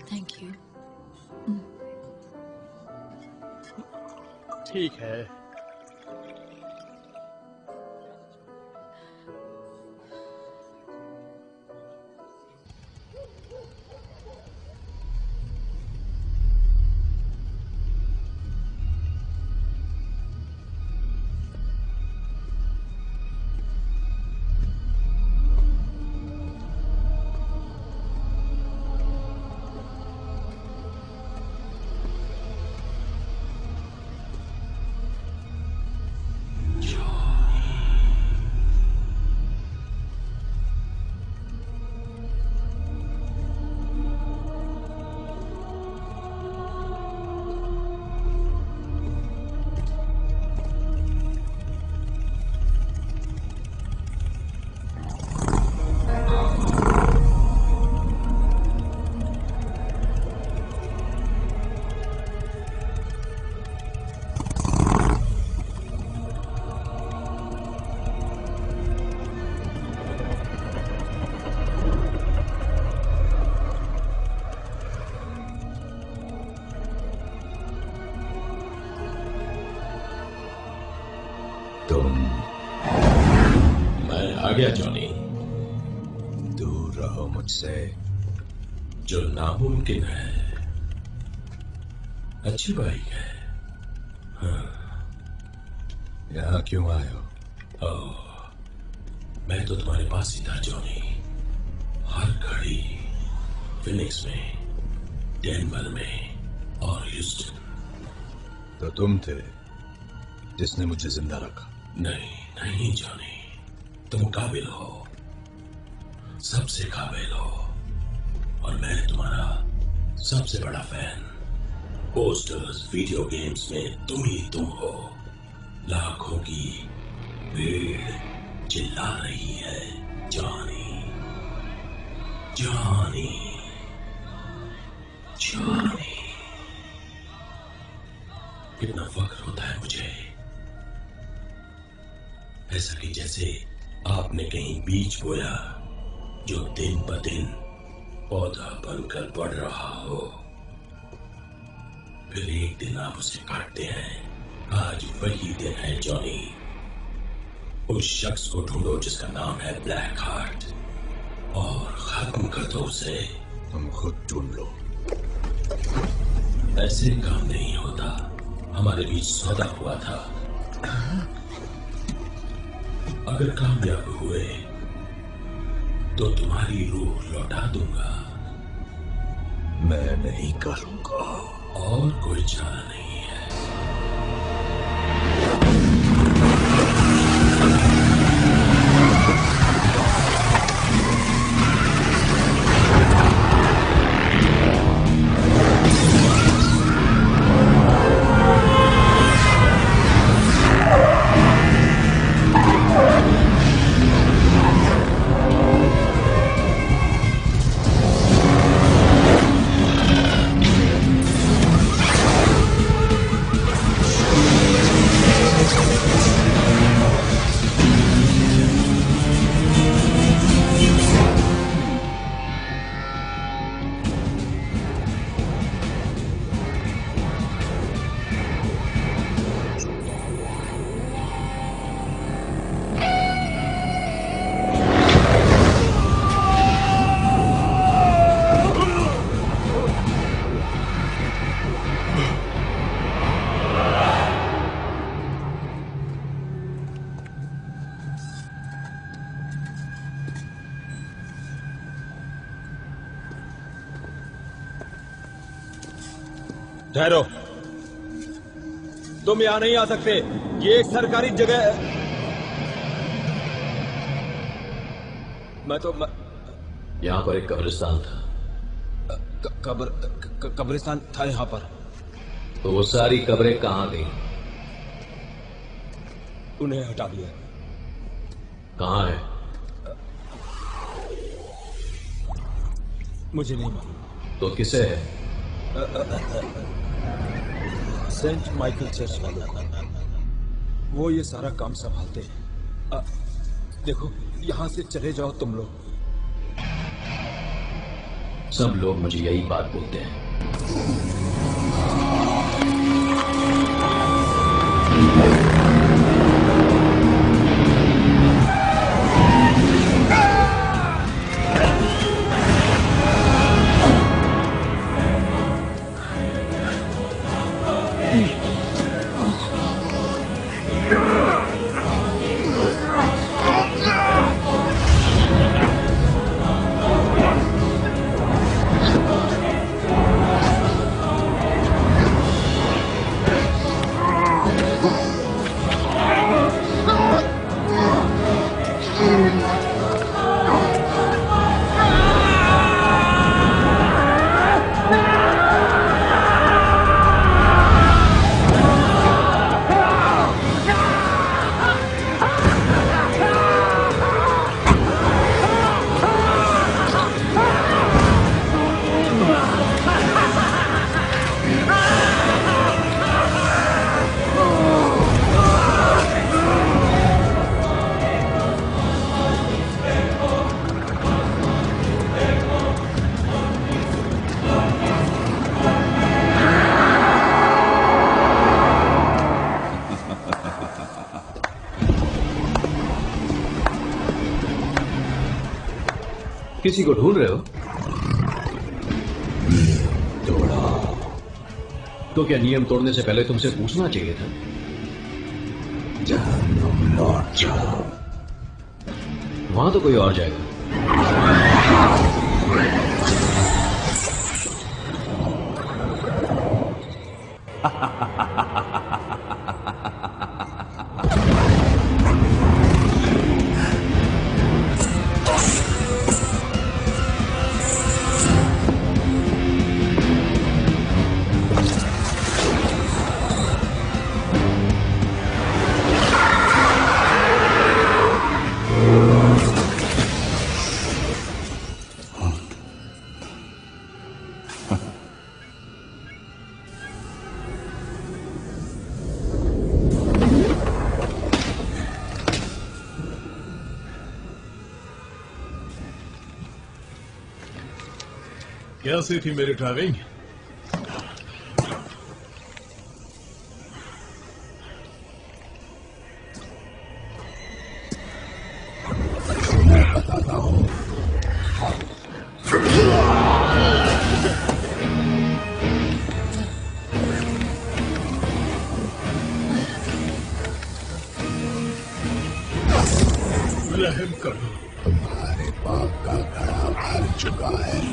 Speaker 16: Thank you.
Speaker 10: ठीक है।
Speaker 1: मैं आ गया जॉनी।
Speaker 16: दूर रहो मुझसे,
Speaker 1: जो नामुमकिन है। अच्छी बाइक है। हाँ।
Speaker 16: यहां क्यों आए हो?
Speaker 1: ओह, मैं तो तुम्हारे पास ही था जॉनी। हर घड़ी फिनिक्स में, डेनवर में और ह्यूस्टन।
Speaker 16: तो तुम थे जिसने मुझे जिंदा रखा?
Speaker 1: नहीं नहीं जॉनी, तुम काबिल हो, सबसे काबिल हो, और मैं तुम्हारा सबसे बड़ा फैन। पोस्टर्स, वीडियो गेम्स में तुम ही तुम हो। लाखों की भीड़ चिल्ला रही है जॉनी, जॉनी, जॉनी। कितना फख्र होता है मुझे
Speaker 6: जैसे आपने कहीं बीज बोया जो दिन ब दिन पौधा बनकर बढ़ रहा हो, फिर एक दिन आप उसे काटते हैं। आज वही दिन है जॉनी। उस शख्स को ढूंढो जिसका नाम है ब्लैक हार्ट और खत्म कर दो उसे।
Speaker 16: तुम खुद ढूंढ लो।
Speaker 6: ऐसे काम नहीं होता। हमारे बीच सौदा हुआ था। अगर कामयाब हुए तो तुम्हारी रूह लौटा दूंगा।
Speaker 16: मैं नहीं करूंगा।
Speaker 6: और कोई चारा नहीं है।
Speaker 15: ठहरो, तुम यहां नहीं आ सकते। ये एक सरकारी जगह है।
Speaker 6: यहां पर एक कब्रिस्तान था।
Speaker 15: कब्रिस्तान था यहां पर।
Speaker 6: तो वो सारी कब्रें कहां गई?
Speaker 15: उन्हें हटा दिया।
Speaker 6: कहां है?
Speaker 15: मुझे नहीं मालूम।
Speaker 6: तो किसे है?
Speaker 15: सेंट माइकल चर्च वालों को। वो ये सारा काम संभालते हैं। देखो, यहां से चले जाओ तुम लोग।
Speaker 6: सब लोग मुझे यही बात बोलते हैं। किसी को ढूंढ रहे हो? तो क्या नियम तोड़ने से पहले तुमसे पूछना चाहिए था?
Speaker 16: जहन्नुम लौट जाओ।
Speaker 6: वहां तो कोई और जाएगा।
Speaker 17: कैसी थी मेरी ड्राइविंग?
Speaker 6: मैं बताता हूँ।
Speaker 17: रहम करो।
Speaker 6: तुम्हारे पाप का घड़ा भर चुका है।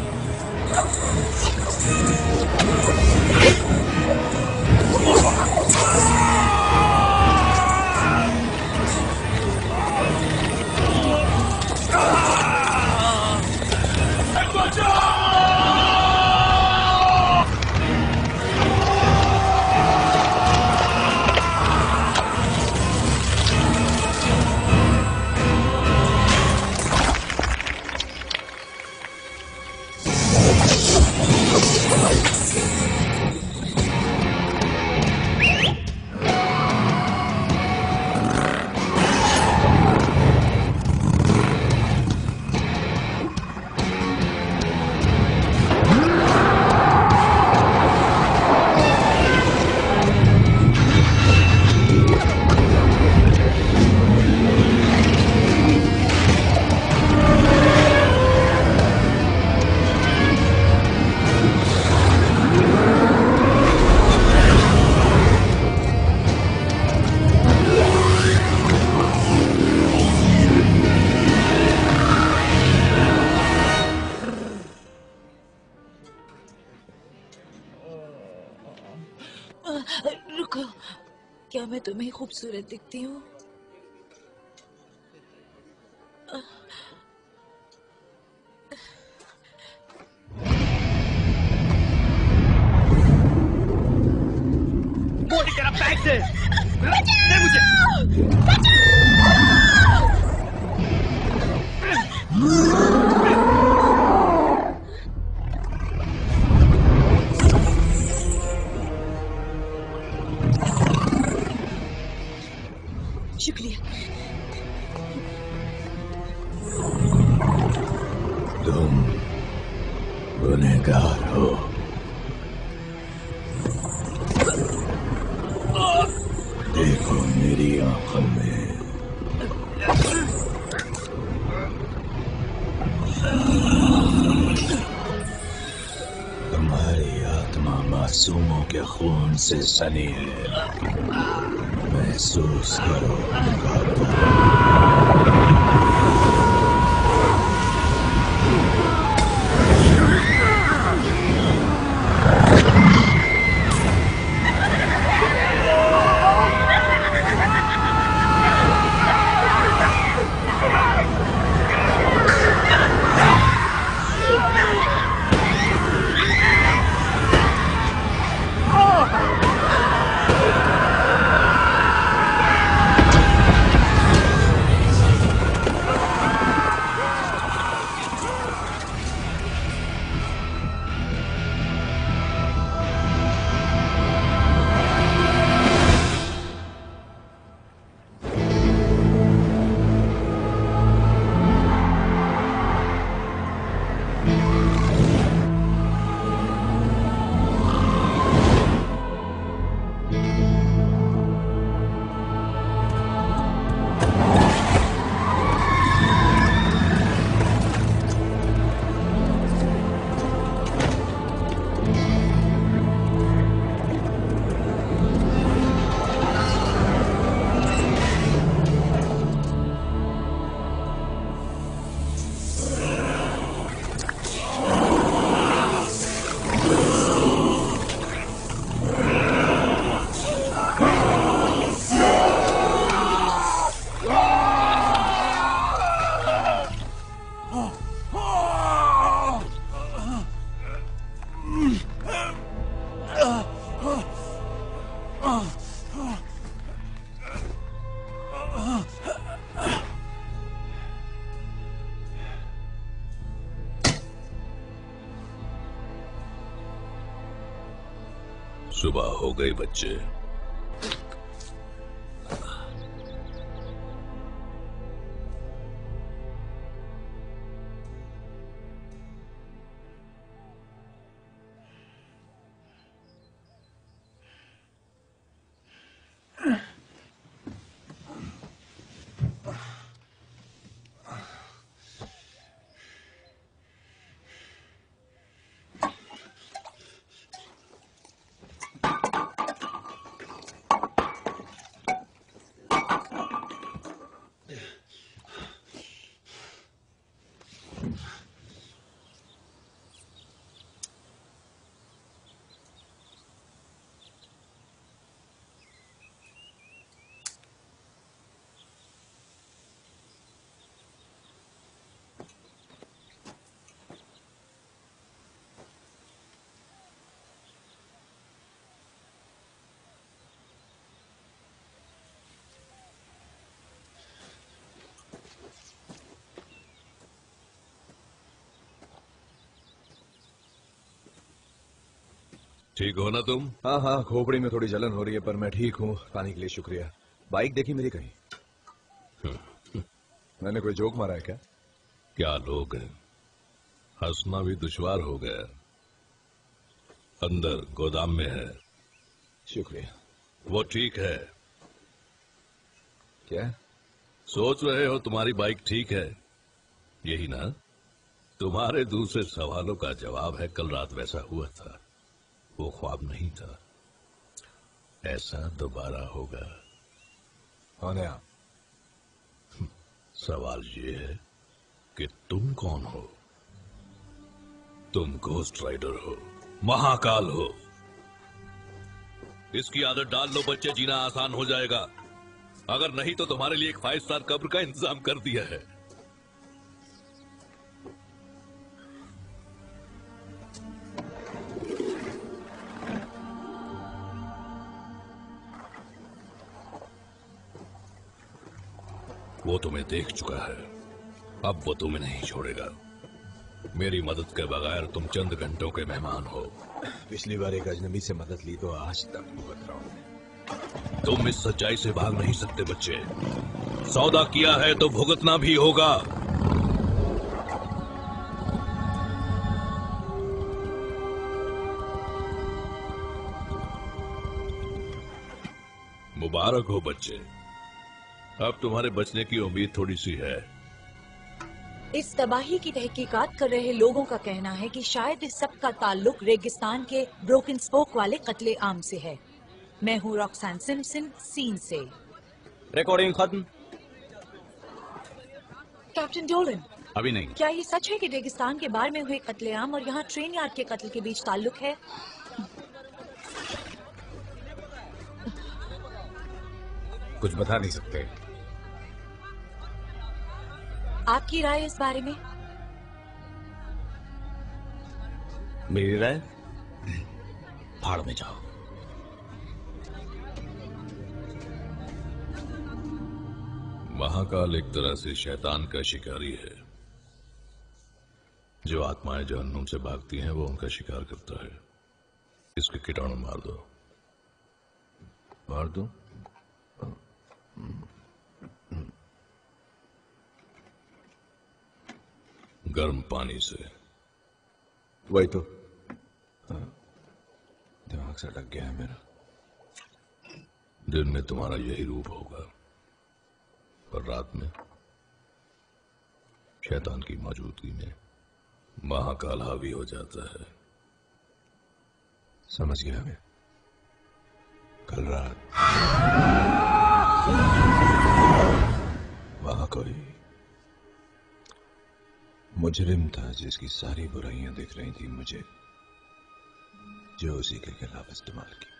Speaker 5: रुको, क्या मैं तुम्हें खूबसूरत दिखती हूँ?
Speaker 9: गोली तेरा बैग से दे मुझे।
Speaker 5: शुक्रिया।
Speaker 6: तुम गुनहगार हो। देखो मेरी आंखों में। तुम्हारी आत्मा मासूमों के खून से सनी है। महसूस करो उनका
Speaker 1: सुबह हो गई बच्चे। ठीक हो ना तुम?
Speaker 16: हाँ हाँ, खोपड़ी में थोड़ी जलन हो रही है, पर मैं ठीक हूँ। पानी के लिए शुक्रिया। बाइक देखी मेरी कहीं? मैंने कोई जोक मारा है क्या?
Speaker 1: क्या लोग हैं, हंसना भी दुश्वार हो गया। अंदर गोदाम में है।
Speaker 16: शुक्रिया।
Speaker 1: वो ठीक है।
Speaker 16: क्या
Speaker 1: सोच रहे हो? तुम्हारी बाइक ठीक है, यही ना? तुम्हारे दूसरे सवालों का जवाब है कल रात वैसा हुआ था, वो ख्वाब नहीं था। ऐसा दोबारा होगा।
Speaker 16: कौन है आप?
Speaker 1: सवाल ये है कि तुम कौन हो? तुम घोस्ट राइडर हो, महाकाल हो। इसकी आदत डाल लो बच्चे, जीना आसान हो जाएगा। अगर नहीं तो तुम्हारे लिए एक 5 स्टार कब्र का इंतजाम कर दिया है। वो तुम्हें देख चुका है, अब वो तुम्हें नहीं छोड़ेगा। मेरी मदद के बगैर तुम चंद घंटों के मेहमान हो।
Speaker 16: पिछली बार एक अजनबी से मदद ली तो आज तक भुगत रहा हूं।
Speaker 1: तुम इस सच्चाई से भाग नहीं सकते बच्चे। सौदा किया है तो भुगतना भी होगा। मुबारक हो बच्चे, अब तुम्हारे बचने की उम्मीद थोड़ी सी है।
Speaker 5: इस तबाही की तहकीकात कर रहे लोगों का कहना है कि शायद इस सब का ताल्लुक रेगिस्तान के ब्रोकन स्पोक वाले कत्ले आम से है। मैं हूँ रॉक्सान सिम्पसन, सीन से।
Speaker 18: रिकॉर्डिंग खत्म।
Speaker 5: कैप्टन डोलन,
Speaker 18: अभी नहीं।
Speaker 5: क्या ये सच है कि रेगिस्तान के बार में हुए कत्लेआम और यहाँ ट्रेन यार्ड के कत्ल के बीच ताल्लुक है?
Speaker 16: कुछ बता नहीं सकते।
Speaker 5: आपकी राय इस बारे में?
Speaker 18: मेरी राय, भाड़ में जाओ।
Speaker 1: महाकाल एक तरह से शैतान का शिकारी है। जो आत्माएं जहन्नुम से भागती हैं वो उनका शिकार करता है। इसके कीटाणु मार दो।
Speaker 16: मार दो?
Speaker 1: गर्म पानी से।
Speaker 16: वही तो, दिमाग से अटक गया है मेरा।
Speaker 1: दिन में तुम्हारा यही रूप होगा, पर रात में शैतान की मौजूदगी में महाकाल हावी हो जाता है।
Speaker 16: समझ गया मैं। कल रात वहां कोई मुजरिम था जिसकी सारी बुराइयां दिख रही थी मुझे, जो उसी के खिलाफ इस्तेमाल की।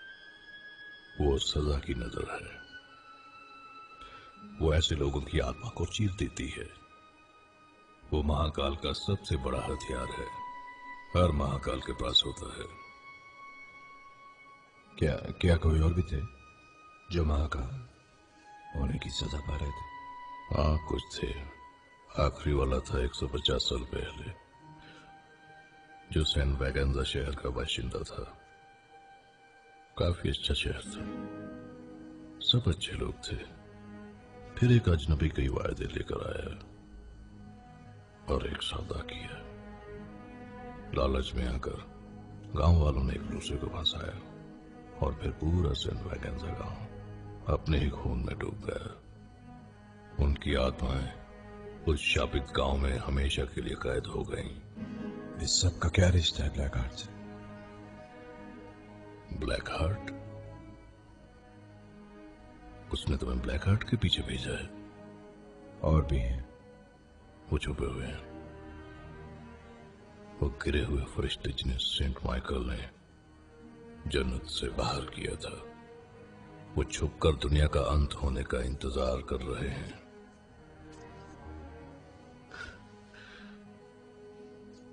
Speaker 1: वो सजा की नजर है। वो ऐसे लोगों की आत्मा को चीर देती है। वो महाकाल का सबसे बड़ा हथियार है। हर महाकाल के पास होता है।
Speaker 16: क्या कोई और भी थे जो महाकाल होने की सजा पा रहे थे?
Speaker 1: हाँ, कुछ थे। आखिरी वाला था 150 साल पहले, जो सैन वैगेंजा शहर का बाशिंदा था। काफी अच्छा शहर था, सब अच्छे लोग थे। फिर एक अजनबी कई वायदे लेकर आया और एक सौदा किया। लालच में आकर गांव वालों ने एक दूसरे को फंसाया और फिर पूरा सैन वैगेंजा गांव अपने ही खून में डूब गया। उनकी आत्माएं उस शापित गांव में हमेशा के लिए कैद हो गईं।
Speaker 16: इस सब का क्या रिश्ता है ब्लैक हार्ट से?
Speaker 1: Black heart? उसने तुम्हें ब्लैक हार्ट के पीछे भेजा है?
Speaker 16: और भी हैं।
Speaker 1: वो छुपे हुए हैं। वो गिरे हुए फरिश्ते जिन्हें सेंट माइकल ने जन्नत से बाहर किया था, वो छुपकर दुनिया का अंत होने का इंतजार कर रहे हैं।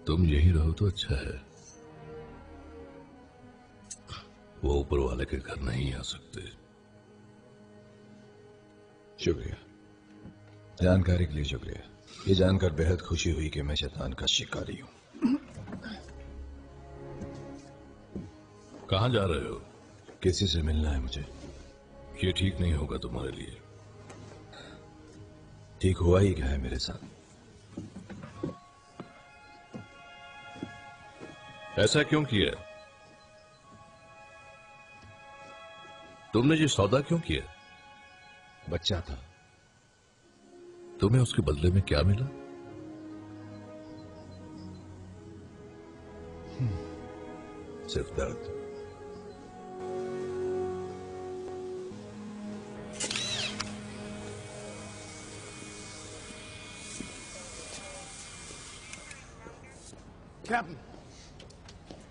Speaker 1: तुम यही रहो तो अच्छा है। वो ऊपर वाले के घर नहीं आ सकते।
Speaker 16: शुक्रिया, जानकारी के लिए शुक्रिया। ये जानकर बेहद खुशी हुई कि मैं शैतान का शिकारी हूं।
Speaker 1: कहाँ जा रहे हो?
Speaker 16: किसी से मिलना है मुझे।
Speaker 1: ये ठीक नहीं होगा तुम्हारे लिए।
Speaker 16: ठीक हुआ ही क्या है मेरे साथ?
Speaker 1: ऐसा क्यों किया? तुमने ये सौदा क्यों किया?
Speaker 16: बच्चा था।
Speaker 1: तुम्हें उसके बदले में क्या मिला?
Speaker 16: सिर्फ दर्द।
Speaker 19: Captain!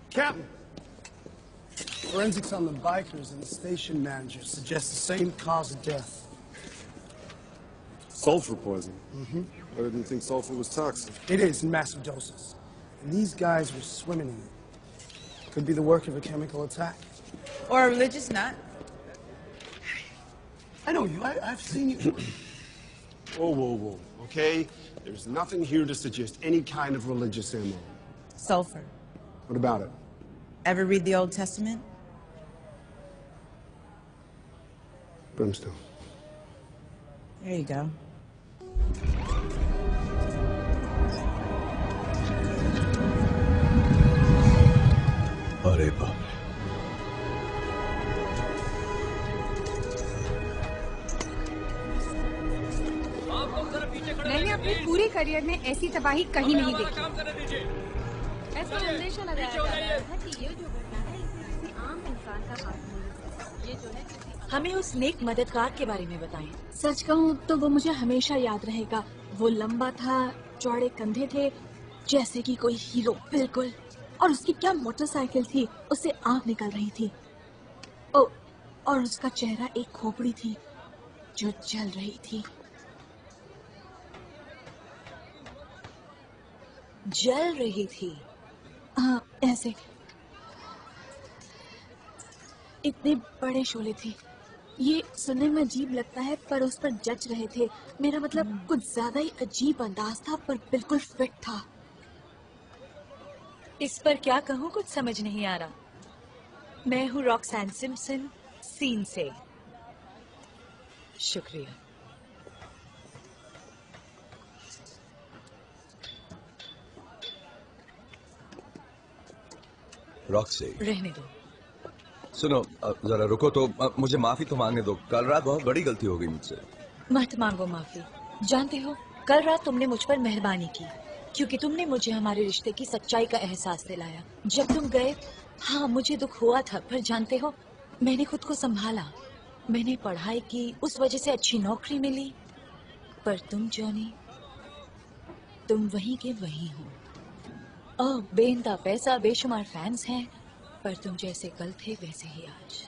Speaker 19: Captain! Forensics on the bikers and the station manager suggest the same cause of death.
Speaker 14: Sulfur poison. I didn't think sulfur was toxic.
Speaker 19: It is in massive doses. And these guys were swimming in it. Could be the work of a chemical attack.
Speaker 13: Or a religious nut.
Speaker 19: I know you. I've seen you.
Speaker 14: Whoa, whoa, whoa. Okay? There's nothing here to suggest any kind of religious ammo.
Speaker 13: Sulfur.
Speaker 14: What about it?
Speaker 13: Ever read the Old Testament?
Speaker 14: Brimstone.
Speaker 13: There you go.
Speaker 16: अरे बाप रे।
Speaker 12: मैंने अपने पूरे career में ऐसी तबाही कहीं नहीं देखी।
Speaker 20: ऐसा अंदेशा लगाया जा रहा है कि ये जो घटना है इसमें किसी आम इंसान का हाथ नहीं है। ये जो है
Speaker 5: हमें उस नेक मददगार के बारे में बताएं। सच कहूँ तो वो मुझे हमेशा याद रहेगा। वो लंबा था, चौड़े कंधे थे, जैसे कि कोई हीरो बिल्कुल। और उसकी क्या मोटरसाइकिल थी, उससे आग निकल रही थी। ओ, और उसका चेहरा एक खोपड़ी थी जो जल रही थी। जल रही थी। हाँ, ऐसे इतने बड़े शोले थे। ये सुनने में अजीब लगता है पर उस पर जच रहे थे। मेरा मतलब कुछ ज्यादा ही अजीब अंदाज था पर बिल्कुल फिट था। इस पर क्या कहूँ, कुछ समझ नहीं आ रहा। मैं हूँ रॉक्सैन सिम्पसन, सीन से। शुक्रिया।
Speaker 16: रॉक्सी,
Speaker 5: रहने दो।
Speaker 16: सुनो, जरा रुको तो मुझे माफी तो मांगने दो। कल रात बहुत बड़ी गलती हो गई मुझसे।
Speaker 5: मत मांगो माफी। जानते हो, कल रात तुमने मुझ पर मेहरबानी की क्योंकि तुमने मुझे हमारे रिश्ते की सच्चाई का एहसास दिलाया। जब तुम गए, हाँ मुझे दुख हुआ था, पर जानते हो मैंने खुद को संभाला। मैंने पढ़ाई की, उस वजह से अच्छी नौकरी मिली। पर तुम जॉनी, तुम वहीं के वहीं हो। ओह, बेइंतहा पैसा, बेशुमार फैंस हैं, पर तुम जैसे कल थे वैसे ही आज।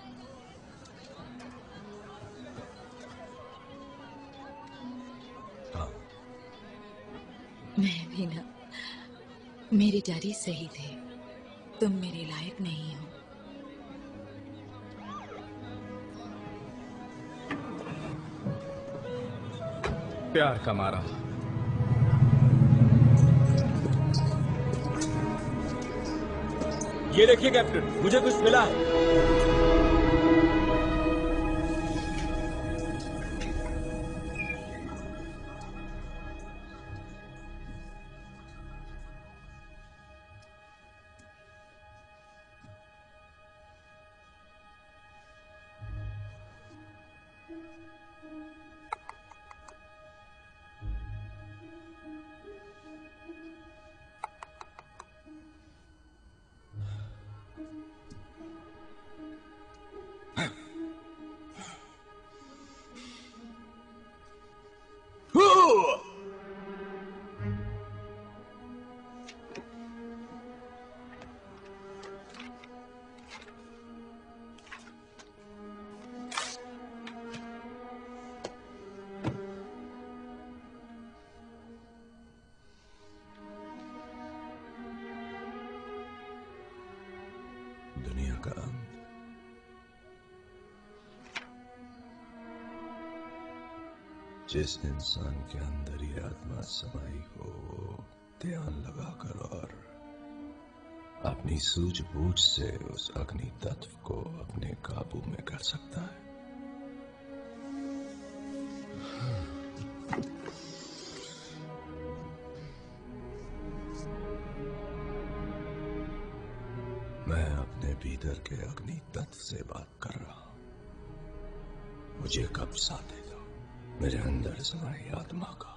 Speaker 16: हाँ।
Speaker 5: मैं भी ना। मेरे डैडी सही थे। तुम मेरे लायक नहीं हो।
Speaker 10: प्यार का मारा।
Speaker 15: ये देखिए कैप्टन, मुझे कुछ मिला है।
Speaker 16: दुनिया का अंत। जिस इंसान के अंदर ये आत्मा समाई हो, ध्यान लगाकर और अपनी सूझबूझ से उस अग्नि तत्व को अपने काबू में कर सकता है। मैं अपने भीतर के अग्नि तत्व से बात कर रहा हूं। मुझे कब्जा दे दो मेरे अंदर समाई आत्मा का।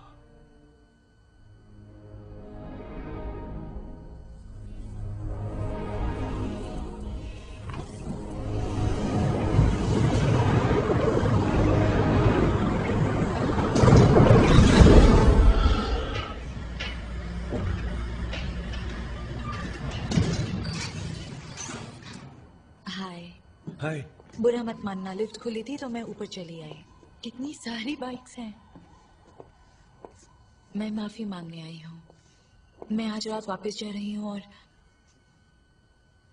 Speaker 5: हाय। बुरा मत मानना, लिफ्ट खुली थी तो मैं ऊपर चली आई। कितनी सारी बाइक्स हैं। मैं माफी मांगने आई हूँ। मैं आज रात वापस जा रही हूँ और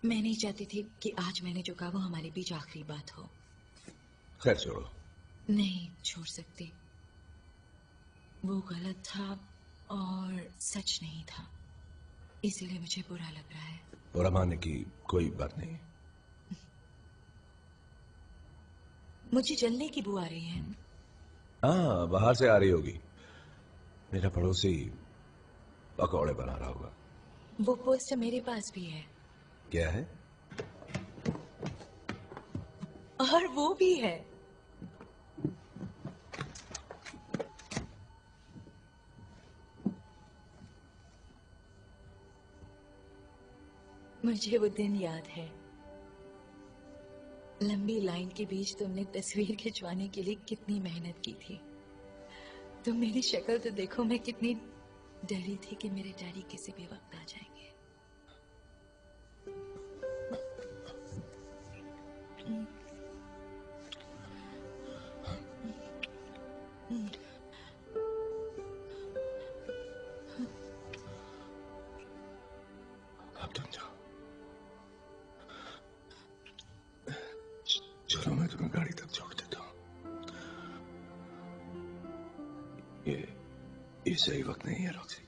Speaker 5: मैं नहीं चाहती थी कि आज मैंने जो कहा वो हमारे बीच आखिरी बात हो।
Speaker 16: खैर छोड़ो।
Speaker 5: नहीं छोड़ सकती। वो गलत था और सच नहीं था, इसीलिए मुझे बुरा लग रहा है।
Speaker 16: बुरा मानने की कोई बात नहीं।
Speaker 5: मुझे जलने की बू आ रही है।
Speaker 16: हाँ, बाहर से आ रही होगी। मेरा पड़ोसी पकौड़े बना रहा होगा।
Speaker 5: वो पोस्टर मेरे पास भी है।
Speaker 16: क्या है?
Speaker 5: और वो भी है। मुझे वो दिन याद है। लंबी लाइन के बीच तुमने तस्वीर खिंचवाने के लिए कितनी मेहनत की थी। तुम मेरी शक्ल तो देखो, मैं कितनी डरी थी कि मेरे डैडी किसी भी वक्त आ जाएंगे।
Speaker 16: अब तुम जाओ। चलो मैं तुम्हें गाड़ी तक छोड़ देता हूँ। ये सही वक्त नहीं है रॉक्सी।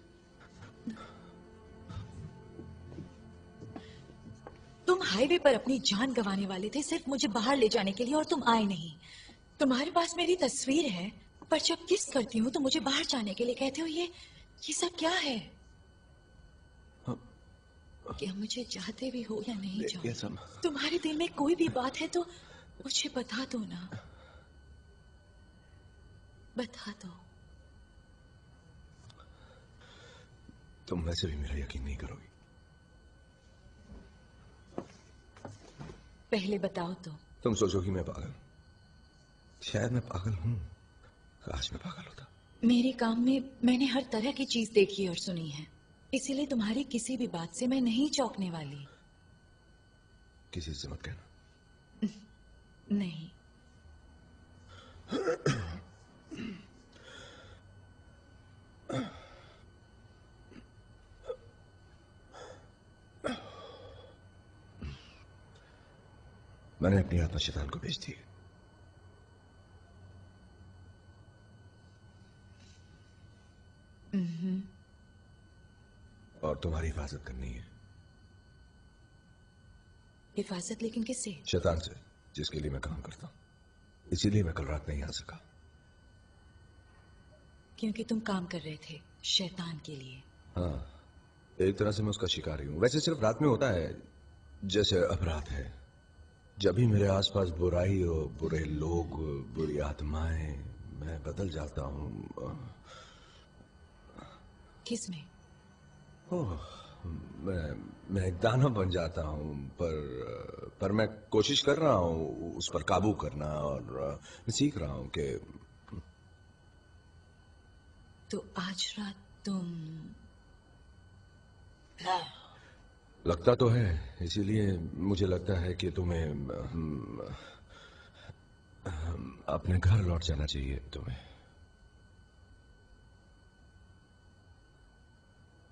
Speaker 5: तुम हाईवे पर अपनी जान गंवाने वाले थे सिर्फ मुझे बाहर ले जाने के लिए, और तुम आए नहीं। तुम्हारे पास मेरी तस्वीर है, पर जब किस करती हूँ तो मुझे बाहर जाने के लिए कहते हो। ये सब क्या है? क्या मुझे चाहते भी हो या नहीं चाहते, तुम्हारे दिल में कोई भी बात है तो मुझे बता दो ना, बता दो।
Speaker 16: तुम वैसे भी मेरा यकीन नहीं करोगी।
Speaker 5: पहले बताओ तो।
Speaker 16: तुम सोचोगी मैं पागल। शायद मैं पागल हूं। काश मैं पागल होता।
Speaker 5: मेरे काम में मैंने हर तरह की चीज देखी और सुनी है, इसीलिए तुम्हारी किसी भी बात से मैं नहीं चौंकने वाली।
Speaker 16: किसी से मत कहना।
Speaker 5: नहीं।
Speaker 16: मैंने अपनी आत्मा शैतान को भेज दी है। और तुम्हारी हिफाजत करनी है।
Speaker 5: हिफाजत? लेकिन किससे?
Speaker 16: शैतान से, जिसके लिए मैं काम करता हूं। इसीलिए मैं कल रात नहीं आ सका।
Speaker 5: क्योंकि तुम काम कर रहे थे शैतान के लिए।
Speaker 16: हाँ, एक तरह से मैं उसका शिकार ही हूं। वैसे सिर्फ रात में होता है, जैसे अब रात है। जब भी मेरे आसपास बुराई और बुरे लोग, बुरी आत्माएं, मैं बदल जाता हूं।
Speaker 5: किसमें?
Speaker 16: मैं एक दानव बन जाता हूं, पर मैं कोशिश कर रहा हूं उस पर काबू करना, और मैं सीख रहा हूं कि
Speaker 5: तो आज रात तुम
Speaker 16: लगता तो है, इसीलिए मुझे लगता है कि तुम्हें अपने घर लौट जाना चाहिए। तुम्हें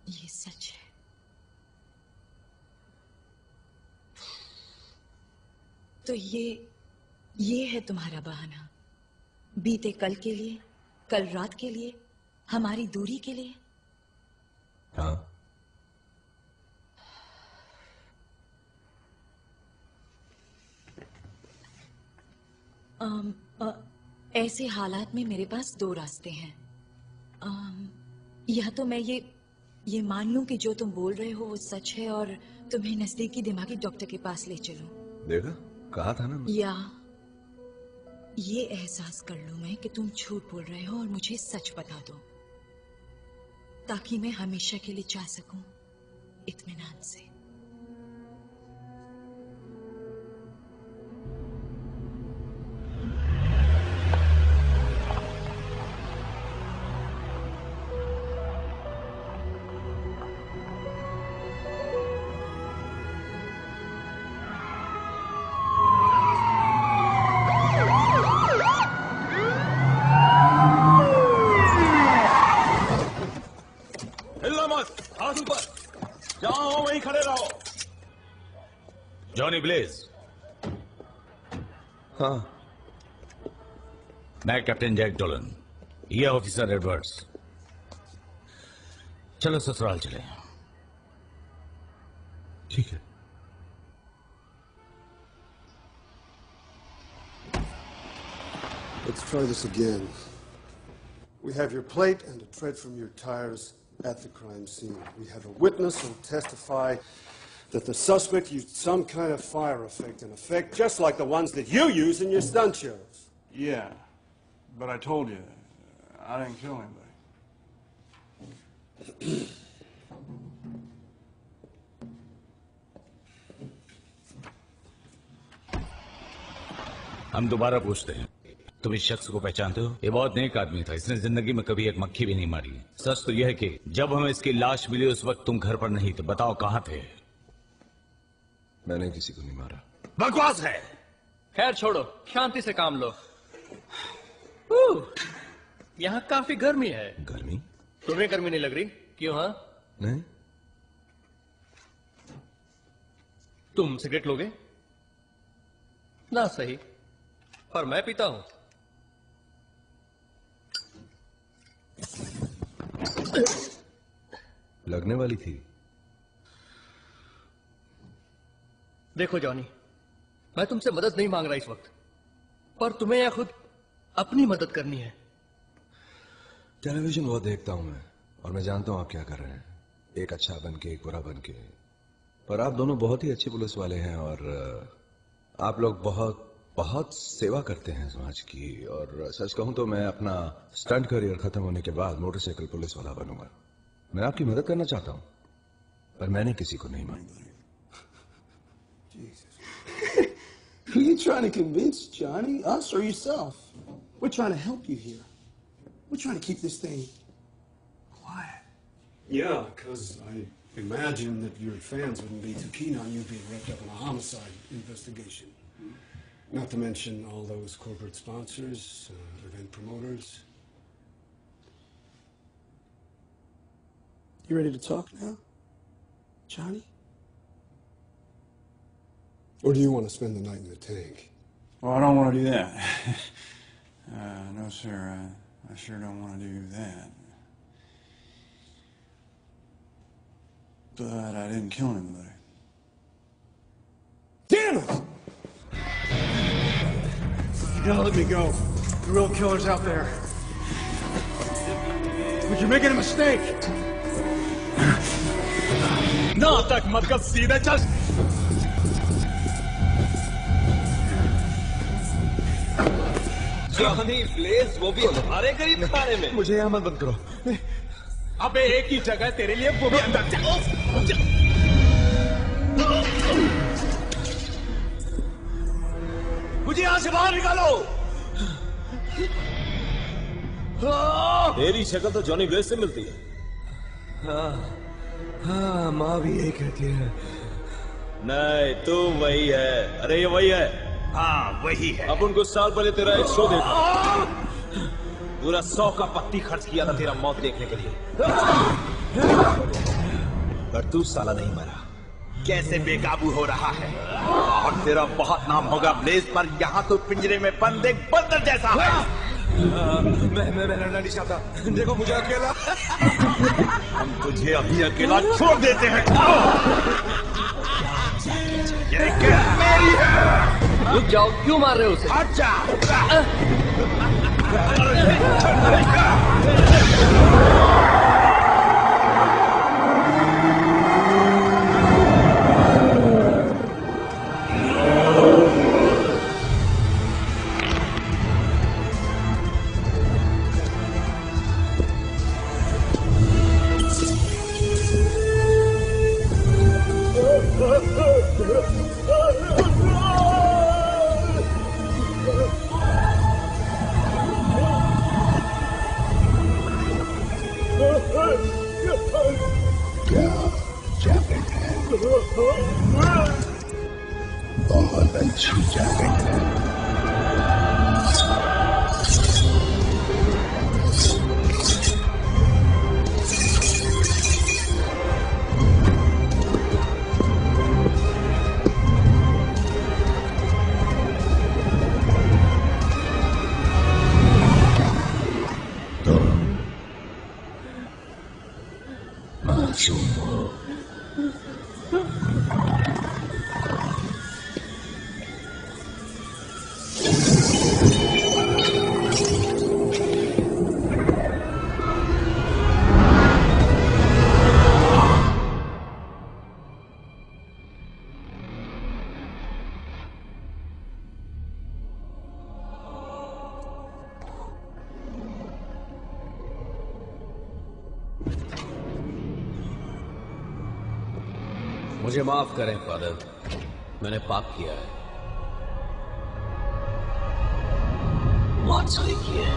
Speaker 5: ये सच है। तो ये है तुम्हारा बहाना, बीते कल के लिए, कल रात के लिए, हमारी दूरी के लिए।
Speaker 16: हाँ।
Speaker 5: ऐसे हालात में मेरे पास दो रास्ते हैं। या तो मैं ये मान लूं कि जो तुम बोल रहे हो वो सच है और तुम्हें नजदीकी दिमागी डॉक्टर के पास ले चलूं।
Speaker 16: देखा, कहा था ना।
Speaker 5: या ये एहसास कर लूं मैं कि तुम झूठ बोल रहे हो और मुझे सच बता दो, ताकि मैं हमेशा के लिए जा सकूं इत्मीनान से।
Speaker 18: Johnny Blaze.
Speaker 16: हाँ,
Speaker 18: मैं कैप्टन जैक डोलन, ये ऑफिसर एडवर्ड्स। चलो ससुराल चले।
Speaker 16: ठीक है।
Speaker 14: Let's try this again. We have your plate and a tread from your tires at the crime scene. We have a witness who will testify that the suspect used some kind of fire effect, an effect just like the ones that you use in your stunt shows. Yeah, but I told you, I didn't kill anybody.
Speaker 18: हम दोबारा पूछते हैं, तुम इस शख्स को पहचानते हो? ये बहुत नेक आदमी था, इसने जिंदगी में कभी एक मक्खी भी नहीं मारी। सच तो यह है कि जब हमें इसकी लाश मिली उस वक्त तुम घर पर नहीं थे। बताओ कहां थे?
Speaker 16: मैंने किसी को नहीं मारा।
Speaker 18: बकवास है।
Speaker 21: खैर छोड़ो, शांति से काम लो। यहाँ काफी गर्मी है।
Speaker 16: गर्मी?
Speaker 21: तुम्हें गर्मी नहीं लग रही? क्यों? हाँ,
Speaker 16: नहीं।
Speaker 21: तुम सिगरेट लोगे? ना सही, पर मैं पीता हूं।
Speaker 16: लगने वाली थी।
Speaker 21: देखो जॉनी, मैं तुमसे मदद नहीं मांग रहा इस वक्त, पर तुम्हें या खुद अपनी मदद करनी है।
Speaker 16: टेलीविजन बहुत देखता हूं मैं, और मैं जानता हूं आप क्या कर रहे हैं, एक अच्छा बन के एक बुरा बन के। पर आप दोनों बहुत ही अच्छे पुलिस वाले हैं और आप लोग बहुत बहुत सेवा करते हैं समाज की। और सच कहूं तो मैं अपना स्टंट करियर खत्म होने के बाद मोटरसाइकिल पुलिस वाला बनूंगा। मैं आपकी मदद करना चाहता हूं, पर मैंने किसी को नहीं मांगी।
Speaker 19: Who are you trying to convince, Johnny? Us or yourself? We're trying to help you here. We're trying to keep this thing quiet.
Speaker 14: Yeah, because I imagine that your fans wouldn't be too keen on you being wrapped up in a homicide investigation. Not to mention all those corporate sponsors, event promoters.
Speaker 19: You ready to talk now, Johnny?
Speaker 14: Or do you want to spend the night in the tank? Well, I don't want to do that. No, sir. I sure don't want to do that. But I didn't kill anybody. Damn it! You gotta let me go. The real killer's out there. But you're making a mistake.
Speaker 18: नाटक मत कर, सीधे चल।
Speaker 9: Johnny Blaze, वो भी हमारे करीब खाने में।
Speaker 18: मुझे यहाँ मत बंद करो। अबे एक ही जगह तेरे लिए, वो भी अंदर जा। मुझे यहाँ से बाहर निकालो।
Speaker 9: तेरी शक्ल तो जॉनी ब्लेज से मिलती है।
Speaker 16: हाँ, माँ भी यही कहती है।
Speaker 9: नहीं, तू वही है। अरे ये वही है।
Speaker 18: हाँ, वही है।
Speaker 9: अब उनको साल पहले तेरा एक शो देखा, पूरा 100 का पत्ती खर्च किया था तेरा मौत देखने के लिए, पर तू साला नहीं मरा।
Speaker 18: कैसे बेकाबू हो रहा है, और तेरा बहुत नाम होगा ब्लेज पर। यहाँ तो पिंजरे में बंद एक बंदर जैसा है।
Speaker 16: मैं लड़ना नहीं चाहता। देखो मुझे अकेला।
Speaker 18: हम तुझे अभी अकेला छोड़ देते हैं। ये क्या मेरी है?
Speaker 21: रुक जाओ, क्यों मार रहे हो उसे?
Speaker 6: क्या जैकेट है? बहुत अच्छी जैकेट है। मासूम हो।
Speaker 3: मुझे माफ करें फादर, मैंने पाप किया है, मानसारी की है।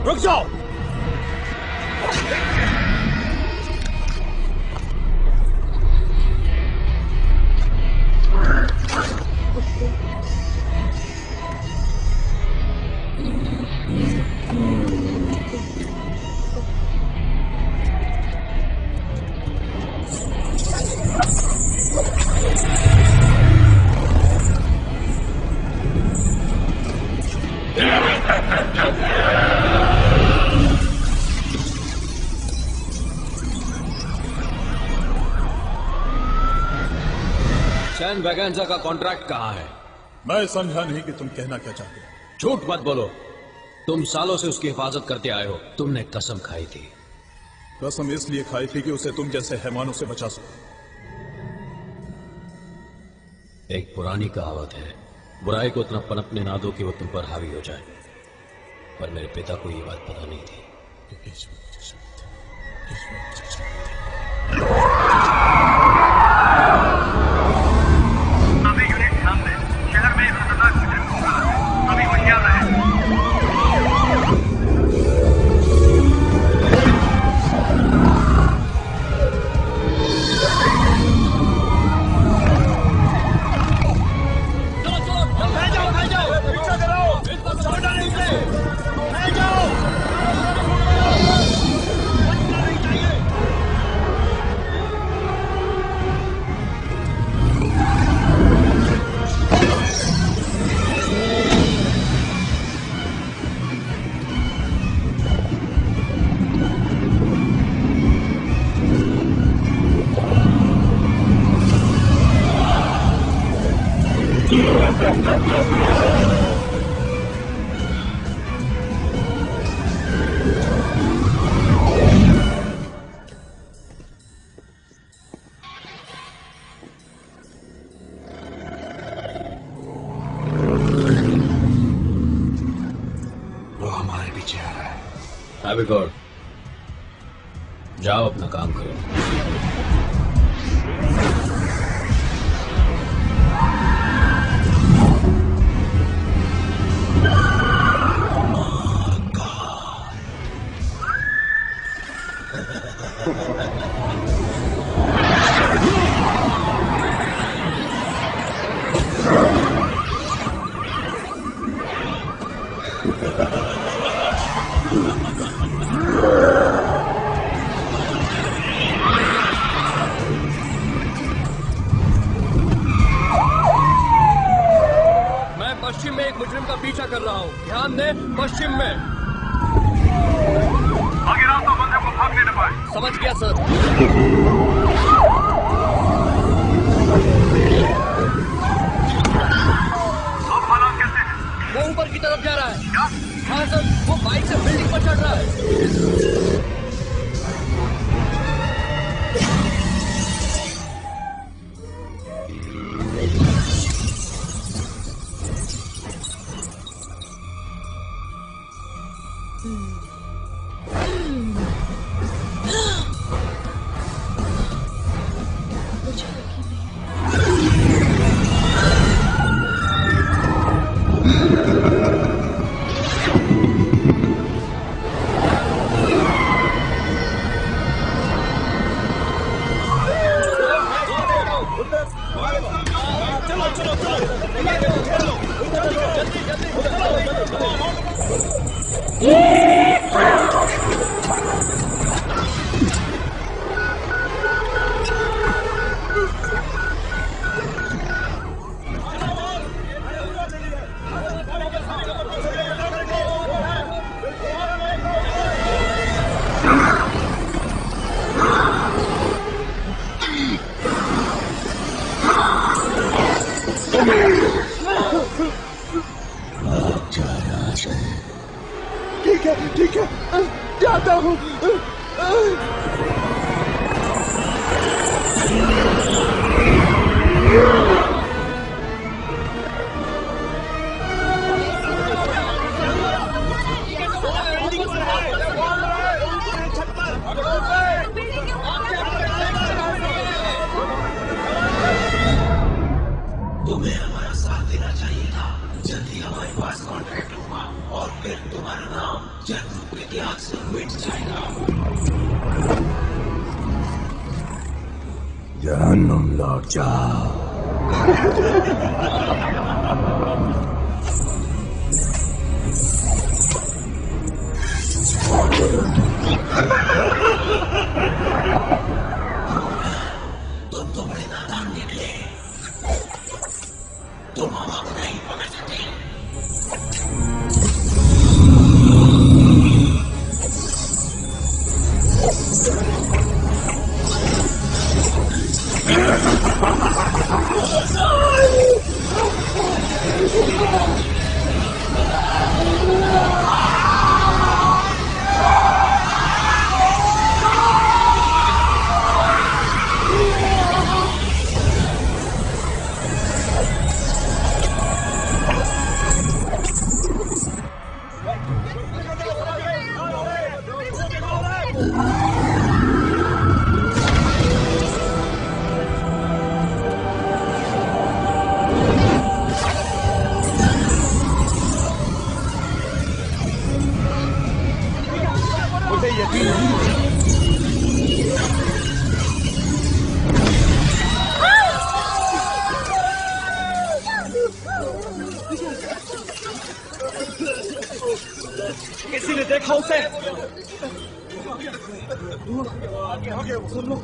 Speaker 15: रुक जाओ।
Speaker 3: सैन वैगेंजा का कॉन्ट्रैक्ट कहाँ है?
Speaker 2: मैं समझा नहीं कि तुम कहना क्या चाहते हो।
Speaker 3: झूठ मत बोलो, तुम सालों से उसकी हिफाजत करते आए हो। तुमने कसम खाई थी।
Speaker 2: कसम इसलिए खाई थी कि उसे तुम जैसे हैवानों से बचा सको।
Speaker 3: एक पुरानी कहावत है, बुराई को इतना पनपने ना दो कि वो तुम पर हावी हो जाए। पर मेरे पिता को ये बात पता नहीं थी।
Speaker 9: शहर में खतरनाक मुजरिम घूम रहा है, अभी होशियार रहे।
Speaker 3: वो हमारे पीछे आ रहा है। एबिगोर, जाओ अपना काम करो।
Speaker 6: Yeah.
Speaker 21: मुजरिम का पीछा कर रहा हूँ। ध्यान दे, पश्चिम में।
Speaker 9: आगे रास्ता बंद है, वो भाग नहीं पाए।
Speaker 21: समझ गया सर।
Speaker 9: अब हालात कैसे हैं?
Speaker 21: वो ऊपर की तरफ जा रहा है। क्या? हाँ सर, वो बाइक से बिल्डिंग पर चढ़ रहा है।
Speaker 19: ठीक है, जाता हूँ।
Speaker 6: तुम्हें हमारा साथ देना चाहिए था। जल्दी हमारे पास कॉन्ट्रैक्ट होगा और फिर तुम्हारा नाम जन्म के इतिहास से मिट जाएगा।
Speaker 1: जहन्नुम लौट जाओ।
Speaker 6: तुम तो बड़े नादान निकले। तुम हवा को नहीं पकड़ सकते।
Speaker 9: किसी ने देखा उसे?
Speaker 19: सुन लो।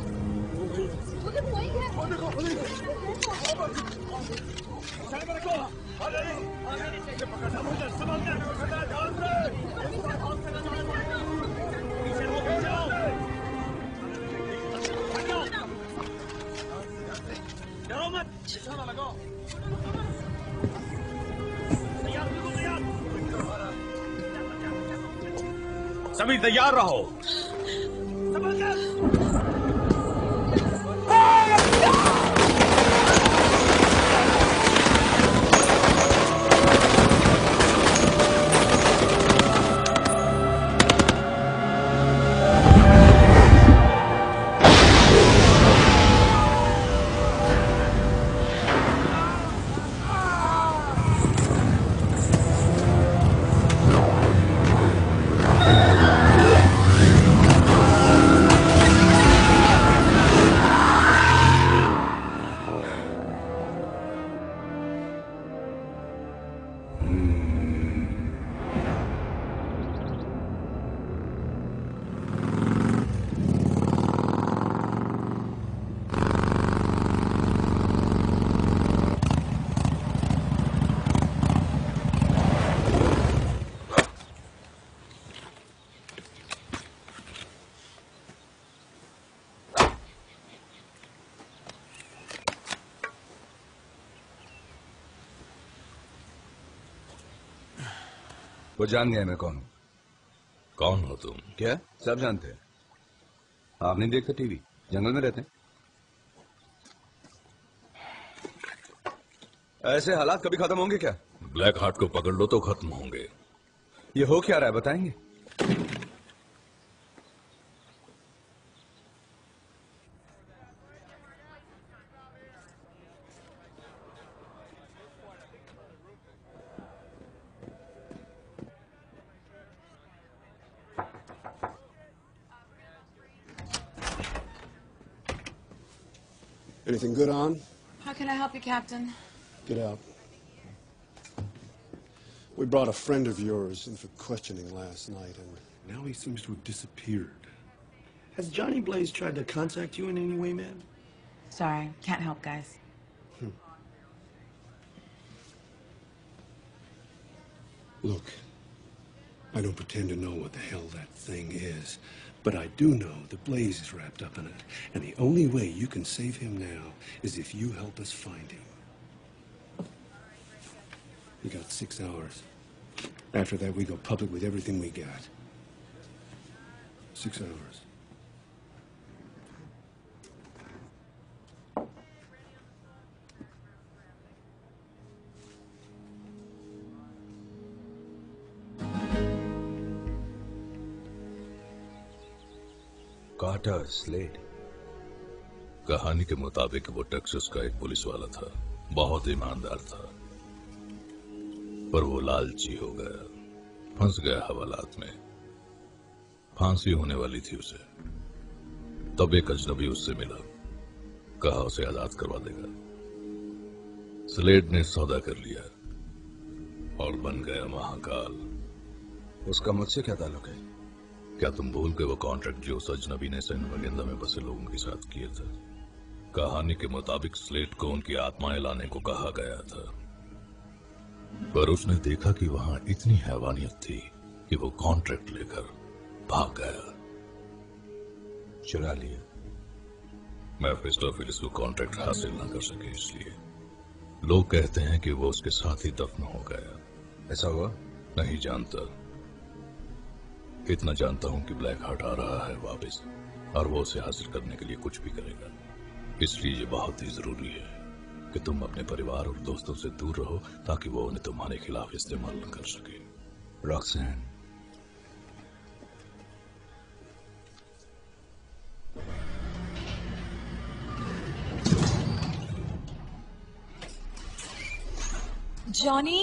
Speaker 9: सभी तैयार रहो।
Speaker 16: वो जान गया मैं कौन हूँ।
Speaker 1: कौन हो तुम?
Speaker 16: क्या सब जानते हैं? आप नहीं देखते टीवी? जंगल में रहते हैं। ऐसे हालात कभी खत्म होंगे क्या?
Speaker 1: ब्लैक हार्ट को पकड़ लो तो खत्म होंगे।
Speaker 16: ये हो क्या रहा है बताएंगे?
Speaker 14: Anything good on?
Speaker 13: How can I help you, Captain?
Speaker 14: Get out. We brought a friend of yours in for questioning last night, and
Speaker 19: Now he seems to have disappeared. Has Johnny Blaze tried to contact you in any way, man?
Speaker 13: Sorry, can't help, guys.
Speaker 19: Look, I don't pretend to know what the hell that thing is, but I do know the Blaze is wrapped up in it, and the only way you can save him now is if you help us find him. We got 6 hours. After that, we go public with everything we got. 6 hours.
Speaker 16: Carter Slade.
Speaker 1: कहानी के मुताबिक वो Texas का एक police वाला था, बहुत ईमानदार था, पर वो लालची हो गया, फंस गया हवालात में। फांसी होने वाली थी उसे, तब एक अजनबी उससे मिला, कहा उसे आजाद करवा देगा। स्लेड ने सौदा कर लिया और बन गया महाकाल।
Speaker 16: उसका मुझसे क्या ताल्लुक है?
Speaker 1: क्या तुम भूल गए वो कॉन्ट्रैक्ट जो उस अजनबी ने सैन वगेंदा में बसे लोगों के साथ किया था? कहानी के मुताबिक स्लेड को उनकी आत्माएं लाने को कहा गया था, पर उसने देखा कि वहां इतनी हैवानियत थी कि वो कॉन्ट्रैक्ट लेकर भाग गया।
Speaker 16: चुरा लिया।
Speaker 1: मेफिस्टोफेलिस को कॉन्ट्रैक्ट हासिल न कर सके, इसलिए लोग कहते हैं कि वो उसके साथ ही दफन हो गया।
Speaker 16: ऐसा हुआ?
Speaker 1: नहीं जानता, इतना जानता हूं कि ब्लैक हार्ट आ रहा है वापस, और वो उसे हासिल करने के लिए कुछ भी करेगा। इसलिए ये बहुत ही जरूरी है कि तुम अपने परिवार और दोस्तों से दूर रहो, ताकि वो उन्हें तुम्हारे खिलाफ इस्तेमाल न कर सके।
Speaker 16: रॉक्सैन,
Speaker 5: जॉनी,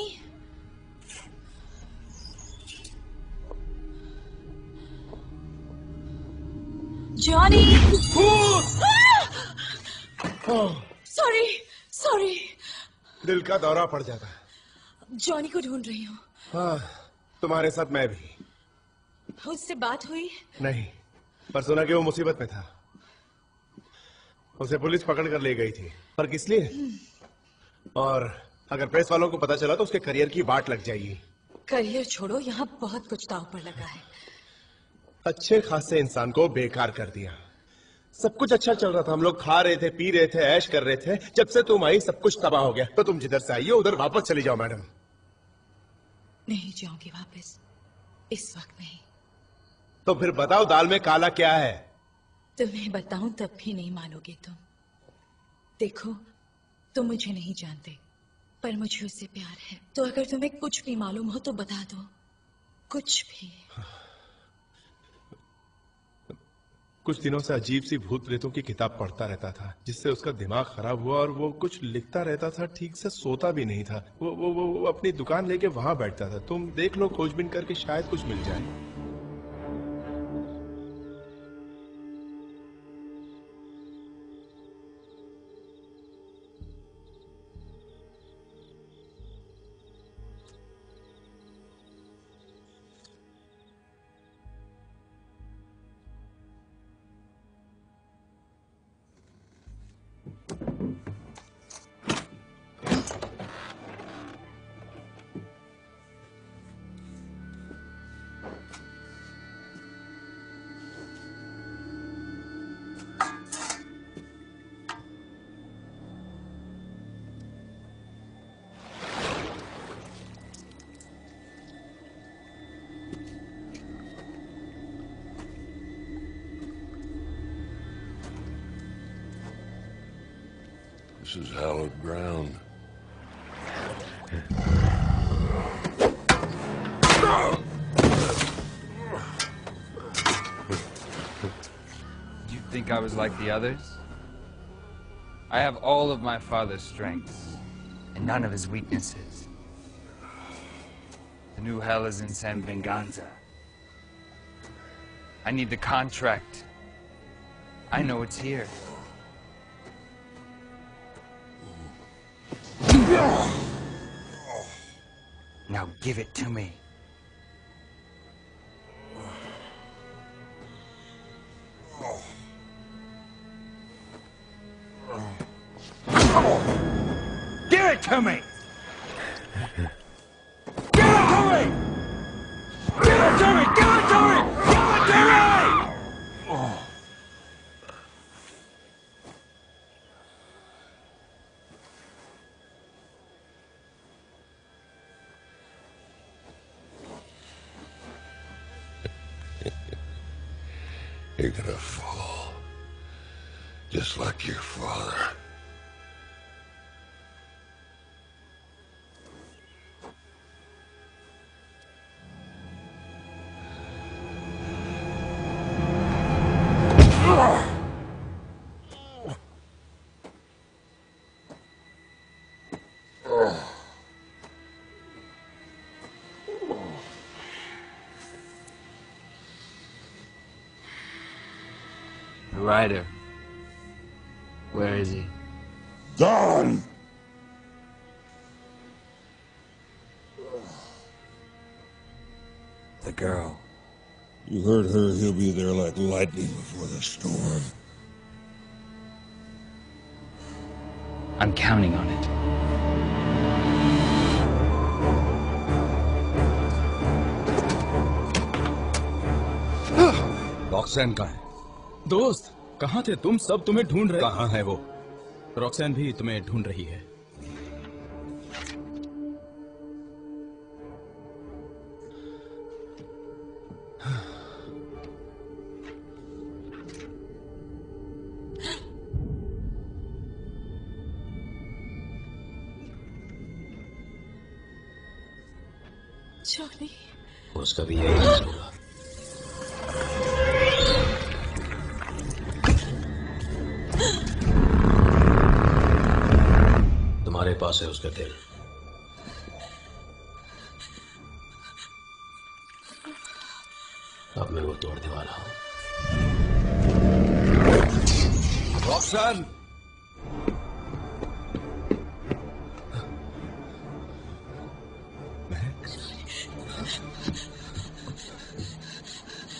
Speaker 5: जॉनी, सॉरी सॉरी,
Speaker 8: दिल का दौरा पड़ जाता है।
Speaker 5: जॉनी को ढूंढ रही हूँ।
Speaker 8: हाँ, तुम्हारे साथ मैं भी।
Speaker 5: उससे बात हुई?
Speaker 8: नहीं, पर सुना कि वो मुसीबत में था। उसे पुलिस पकड़ कर ले गई थी, पर किस लिए? और अगर प्रेस वालों को पता चला तो उसके करियर की वाट लग जाएगी।
Speaker 5: करियर छोड़ो, यहाँ बहुत कुछ दांव पर लगा है।
Speaker 8: अच्छे खासे इंसान को बेकार कर दिया। सब कुछ अच्छा चल रहा था, हम लोग खा रहे थे, पी रहे थे, ऐश कर रहे थे। जब से तुम आई सब कुछ तबाह हो गया। तो तुम जिधर से आई हो उधर वापस चली जाओ मैडम।
Speaker 5: नहीं जाऊंगी वापस, इस वक्त नहीं।
Speaker 8: तो फिर बताओ दाल में काला क्या है?
Speaker 5: तुम्हें बताऊं तब भी नहीं मानोगे तुम। देखो, तुम मुझे नहीं जानते, पर मुझे उससे प्यार है। तो अगर तुम्हें कुछ भी मालूम हो तो बता दो, कुछ भी।
Speaker 8: कुछ दिनों से अजीब सी भूत प्रेतों की किताब पढ़ता रहता था, जिससे उसका दिमाग खराब हुआ और वो कुछ लिखता रहता था, ठीक से सोता भी नहीं था। वो अपनी दुकान लेके वहां बैठता था। तुम देख लो, खोजबीन करके शायद कुछ मिल जाए।
Speaker 17: This is hallowed ground.
Speaker 4: You think I was like the others? I have all of my father's strengths, and none of his weaknesses. The new hell is in San Venganza. I need the contract. I know it's here. Now give it to me. Give it to me! Give it to me! Give it to me! Give it to me! Give it to me!
Speaker 17: You're gonna fall. Just like your father.
Speaker 4: The rider. Where is he?
Speaker 17: Gone!
Speaker 4: The girl.
Speaker 17: You heard her, he'll be there like lightning before the storm.
Speaker 4: I'm counting on it.
Speaker 16: रॉक्सैन कहाँ है?
Speaker 15: दोस्त कहाँ थे तुम? सब तुम्हें ढूंढ रहे।
Speaker 16: कहाँ है वो?
Speaker 15: रॉक्सैन भी तुम्हें ढूंढ रही है।
Speaker 5: जॉनी,
Speaker 3: उसका भी यही हाल होगा। तुम्हारे पास है उसका दिल। अब मैं वो तोड़ने वाला हूं।
Speaker 16: रॉक्सैन!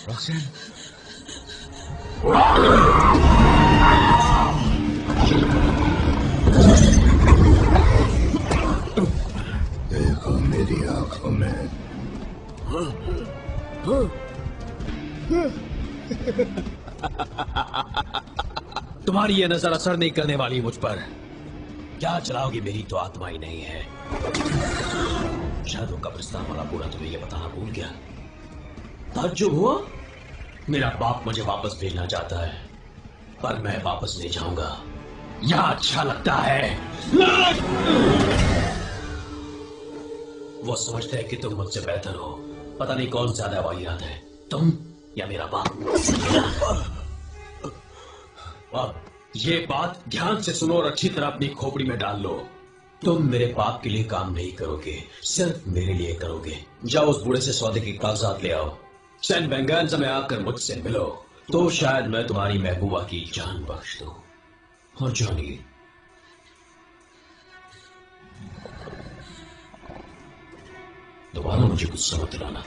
Speaker 16: रॉक्सैन!
Speaker 17: देखो मेरी आंखों में।
Speaker 3: तुम्हारी ये नजर असर नहीं करने वाली मुझ पर। क्या चलाओगी? मेरी तो आत्मा ही नहीं है। शायद वो कब्रिस्तान वाला बूढ़ा तुम्हें ये बताना भूल गया। ताज्जुब हुआ? मेरा बाप मुझे वापस भेजना चाहता है, पर मैं वापस नहीं जाऊंगा। यहाँ अच्छा लगता है। वो समझते हैं कि तुम मुझसे बेहतर हो। पता नहीं कौन ज्यादा वाहियात है, तुम या मेरा बाप। अब ये बात ध्यान से सुनो और अच्छी तरह अपनी खोपड़ी में डाल लो। तुम मेरे बाप के लिए काम नहीं करोगे, सिर्फ मेरे लिए करोगे। जाओ उस बूढ़े से सौदे के कागजात ले आओ। सैन वेंगान्जा में आकर मुझसे मिलो, तो शायद मैं तुम्हारी महबूबा की जान बख्श दूं। और जॉनी, दोबारा मुझे गुस्सा मत दिलाना।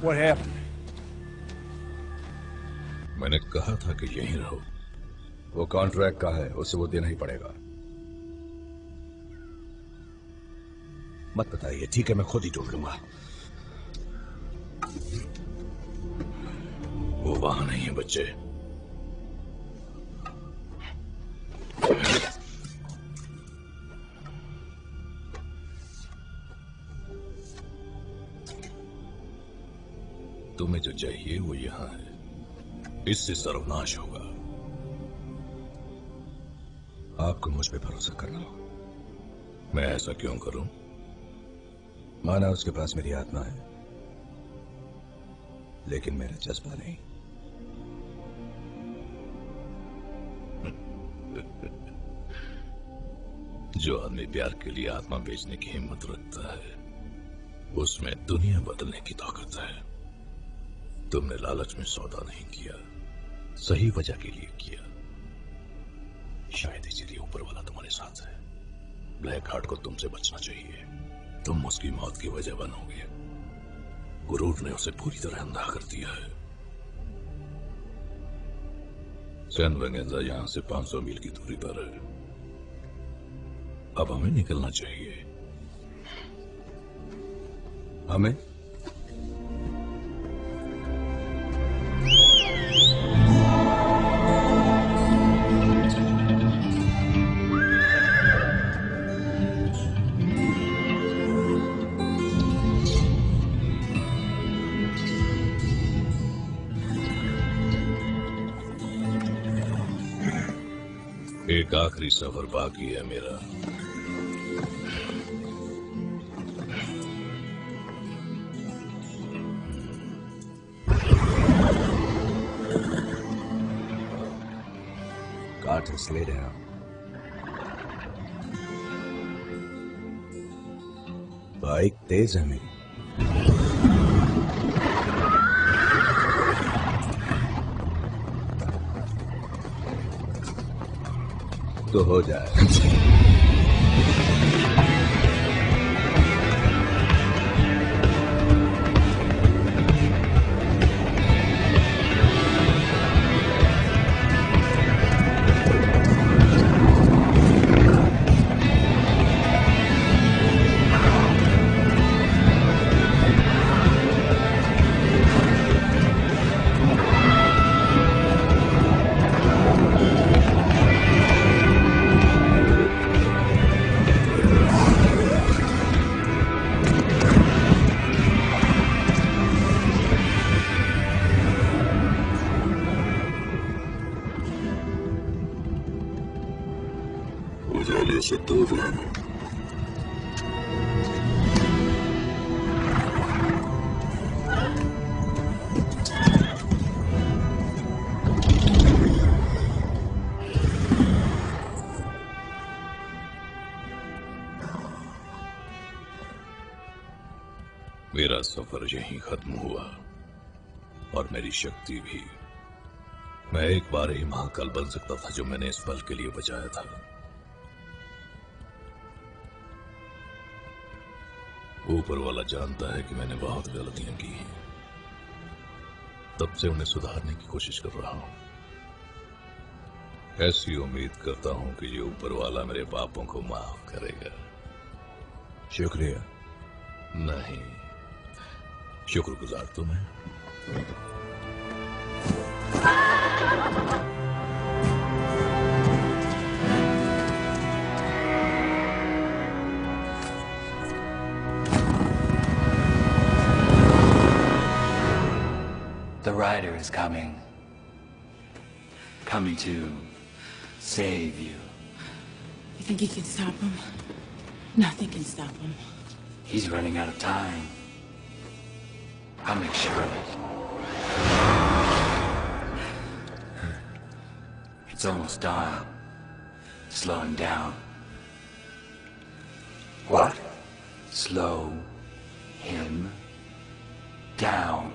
Speaker 2: What happened?
Speaker 1: मैंने कहा था कि यहीं रहो।
Speaker 16: वो कॉन्ट्रैक्ट का है, उसे वो देना ही पड़ेगा।
Speaker 1: मत बताइए, ठीक है, मैं खुद ही ढूंढ लूंगा। वो वहां नहीं है बच्चे। तुम्हें जो चाहिए वो यहाँ है। इससे सर्वनाश होगा।
Speaker 16: आपको मुझ पे भरोसा करना हो।
Speaker 1: मैं ऐसा क्यों करूं?
Speaker 16: माना उसके पास मेरी आत्मा है, लेकिन मेरा जज्बा नहीं।
Speaker 1: जो आदमी प्यार के लिए आत्मा बेचने की हिम्मत रखता है, उसमें दुनिया बदलने की ताकत है। तुमने लालच में सौदा नहीं किया, सही वजह के लिए किया। शायद इसीलिए ऊपर वाला तुम्हारे साथ है। ब्लैक हार्ट को तुमसे बचना चाहिए। तुम उसकी मौत की वजह बनोगे। गुरूर ने उसे पूरी तरह अंधा कर दिया है। सैन वेंगेंजा यहां से 500 मील की दूरी पर है। अब हमें निकलना चाहिए।
Speaker 16: हमें?
Speaker 1: एक आखिरी सफर बाकी है मेरा।
Speaker 16: Carter's lay down. बाइक तेज है मेरी। तो हो जाए।
Speaker 1: मेरा सफर यहीं खत्म हुआ और मेरी शक्ति भी। मैं एक बार ही महाकाल बन सकता था जो मैंने इस पल के लिए बचाया था। ऊपर वाला जानता है कि मैंने बहुत गलतियां की हैं, तब से उन्हें सुधारने की कोशिश कर रहा हूं। ऐसी उम्मीद करता हूं कि ये ऊपर वाला मेरे पापों को माफ करेगा।
Speaker 16: शुक्रिया।
Speaker 1: नहीं, शुक्रगुजार तो मैं।
Speaker 11: The rider is coming. Coming to save you.
Speaker 13: You think he can stop him? Nothing can stop him.
Speaker 11: He's running out of time. I'll make sure of it. It's almost done. Slow him down.
Speaker 16: What?
Speaker 11: Slow him down.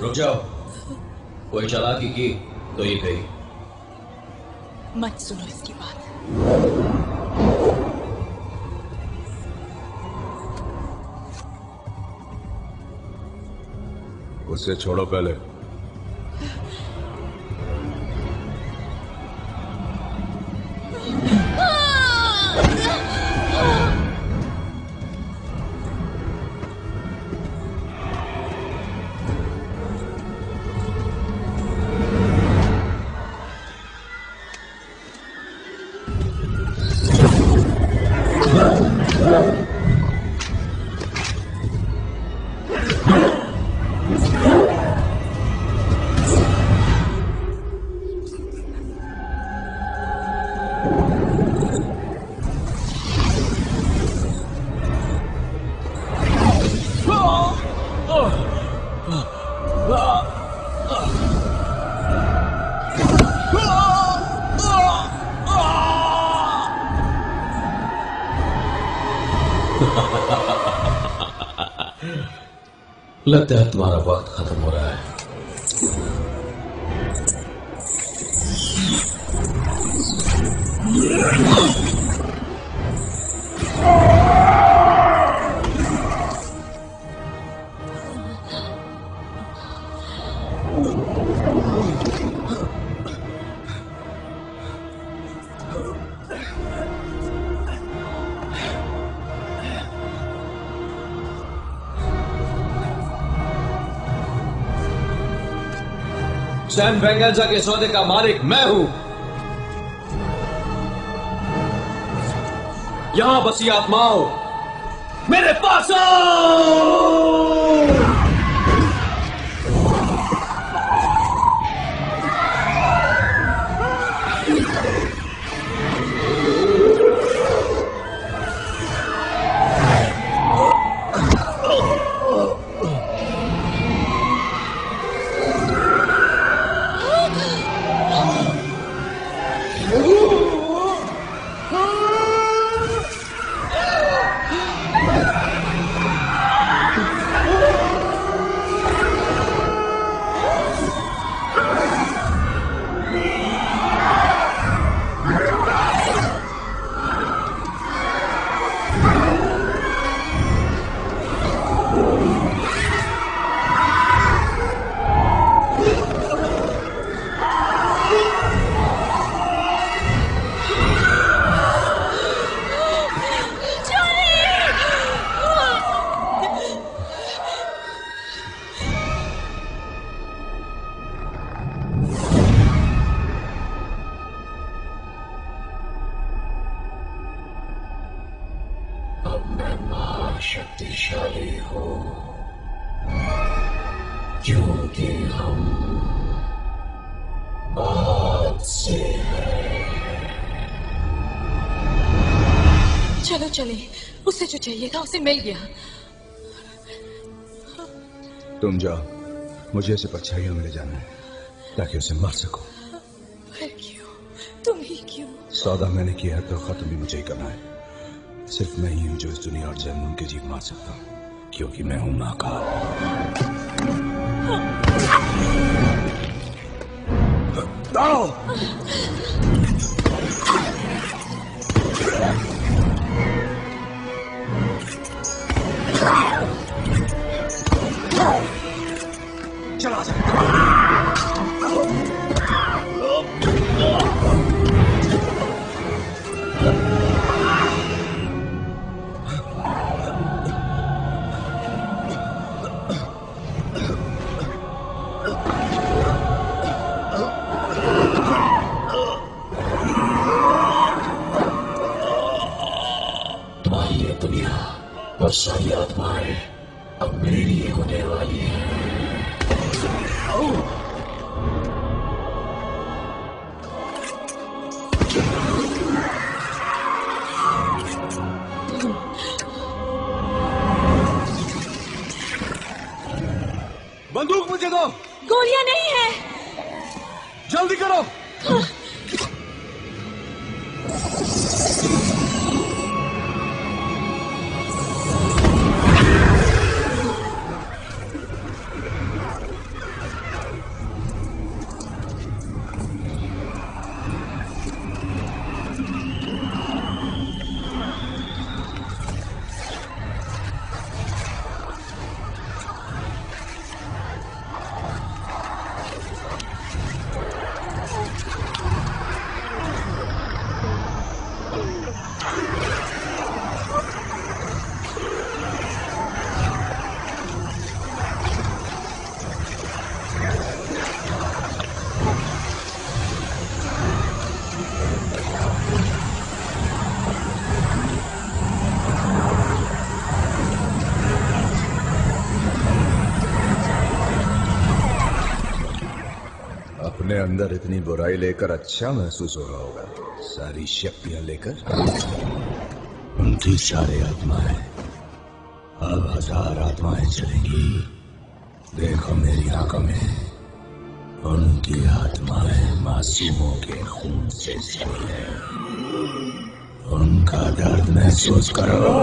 Speaker 3: रुक जाओ। कोई चालाकी की तो ये गई।
Speaker 5: मत सुनो इसकी बात।
Speaker 16: उसे छोड़ो पहले।
Speaker 3: लगता है तुम्हारा वक्त खत्म हो रहा है। सैम वेंगेल्सा के सौदे का मालिक मैं हूं। यहां बसी आत्माओं, मेरे पास आओ।
Speaker 6: शक्तिशाली हो क्योंकि हम बाद से
Speaker 5: चलो चले, उसे जो चाहिए था उसे मिल गया।
Speaker 16: तुम जाओ, मुझे इसे परछाइयों में ले जाना है ताकि उसे मार सको।
Speaker 5: पर क्यों? तुम ही क्यों?
Speaker 16: सौदा मैंने किया है तो खत्म भी मुझे ही करना है। सिर्फ मैं ही हूं जो इस दुनिया और जहन्नुम के जीव मार सकता हूं, क्योंकि मैं हूं महाकाल।
Speaker 6: चला जा। और सारी आत्माएं अब मेरे लिए होने वाली हैं।
Speaker 15: बंदूक मुझे दो।
Speaker 5: गोलियां नहीं है।
Speaker 15: जल्दी करो।
Speaker 16: अपने अंदर इतनी बुराई लेकर अच्छा महसूस हो रहा होगा, सारी शक्तियां लेकर।
Speaker 6: 29 सारे आत्माएं, अब 1000 आत्माएं चलेंगी। देखो मेरी आंखों में, उनकी आत्माएं मासूमों के खून से सनी है। उनका दर्द महसूस करो।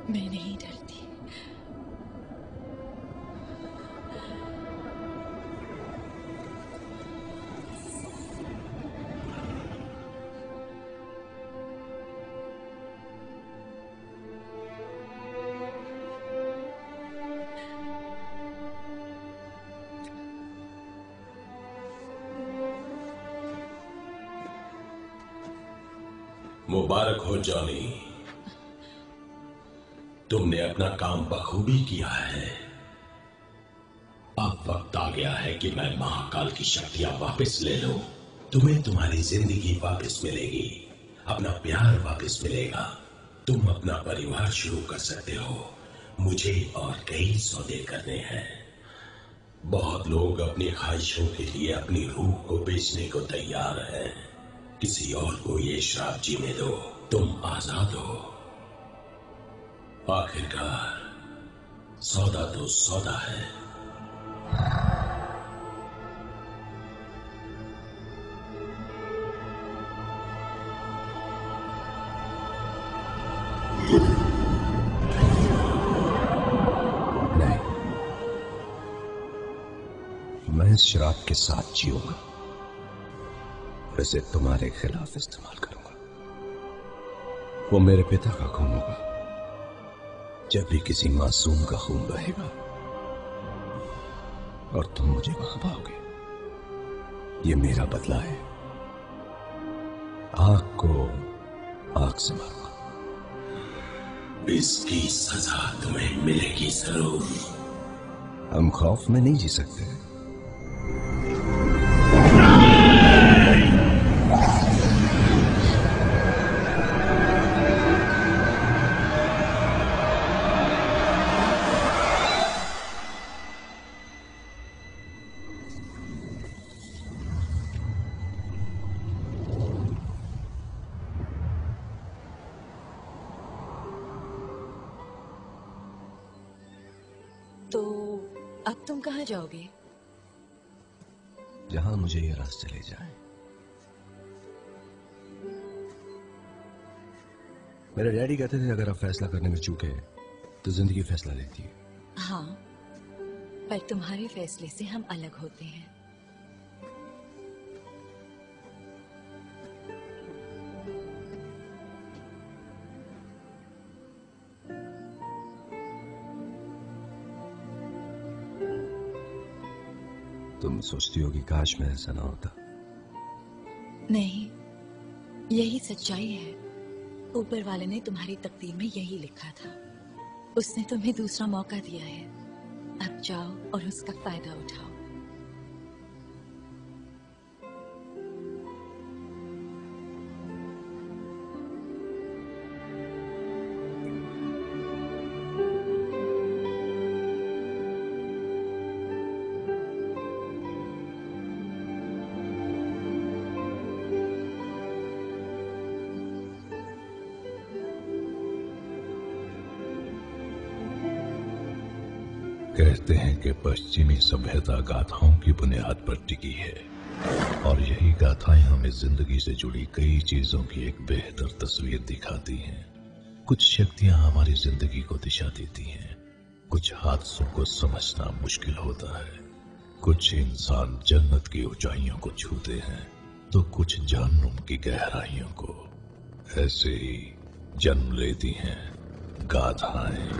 Speaker 5: मैं नहीं डरती।
Speaker 6: मुबारक हो जॉनी, तुमने अपना काम बखूबी किया है। अब वक्त आ गया है कि मैं महाकाल की शक्तियां वापस ले लूं। तुम्हें तुम्हारी जिंदगी वापस मिलेगी, अपना प्यार वापस मिलेगा, तुम अपना परिवार शुरू कर सकते हो। मुझे और कई सौदे करने हैं। बहुत लोग अपनी ख्वाहिशों के लिए अपनी रूह को बेचने को तैयार हैं। किसी और को ये श्राप जीने दो, तुम आजाद हो। आखिरकार सौदा तो सौदा है।
Speaker 16: नहीं, मैं इस शराब के साथ जीऊंगा, इसे तुम्हारे खिलाफ इस्तेमाल करूंगा। वो मेरे पिता का खून होगा। जब भी किसी मासूम का खून बहेगा और तुम मुझे वहां पाओगे, ये मेरा बदला है। आग को आग से मारूंगा।
Speaker 6: इसकी सजा तुम्हें मिलेगी जरूर।
Speaker 16: हम खौफ में नहीं जी सकते।
Speaker 5: तो अब तुम कहाँ जाओगे?
Speaker 16: जहां मुझे ये रास्ते ले जाए। मेरे डैडी कहते थे अगर आप फैसला करने में चूके तो जिंदगी फैसला लेती है।
Speaker 5: हाँ, पर तुम्हारे फैसले से हम अलग होते हैं।
Speaker 16: तुम सोचती हो कि काश मैं ऐसा ना होता।
Speaker 5: नहीं, यही सच्चाई है। ऊपर वाले ने तुम्हारी तकदीर में यही लिखा था। उसने तुम्हें दूसरा मौका दिया है। अब जाओ और उसका फायदा उठाओ।
Speaker 1: कहते हैं कि पश्चिमी सभ्यता गाथाओं की बुनियाद पर टिकी है और यही गाथाएं हमें जिंदगी से जुड़ी कई चीजों की एक बेहतर तस्वीर दिखाती हैं। कुछ शक्तियां हमारी जिंदगी को दिशा देती हैं, कुछ हादसों को समझना मुश्किल होता है, कुछ इंसान जन्नत की ऊंचाइयों को छूते हैं तो कुछ जहन्नुम की गहराइयों को। ऐसे ही जन्म लेती हैं गाथाएं।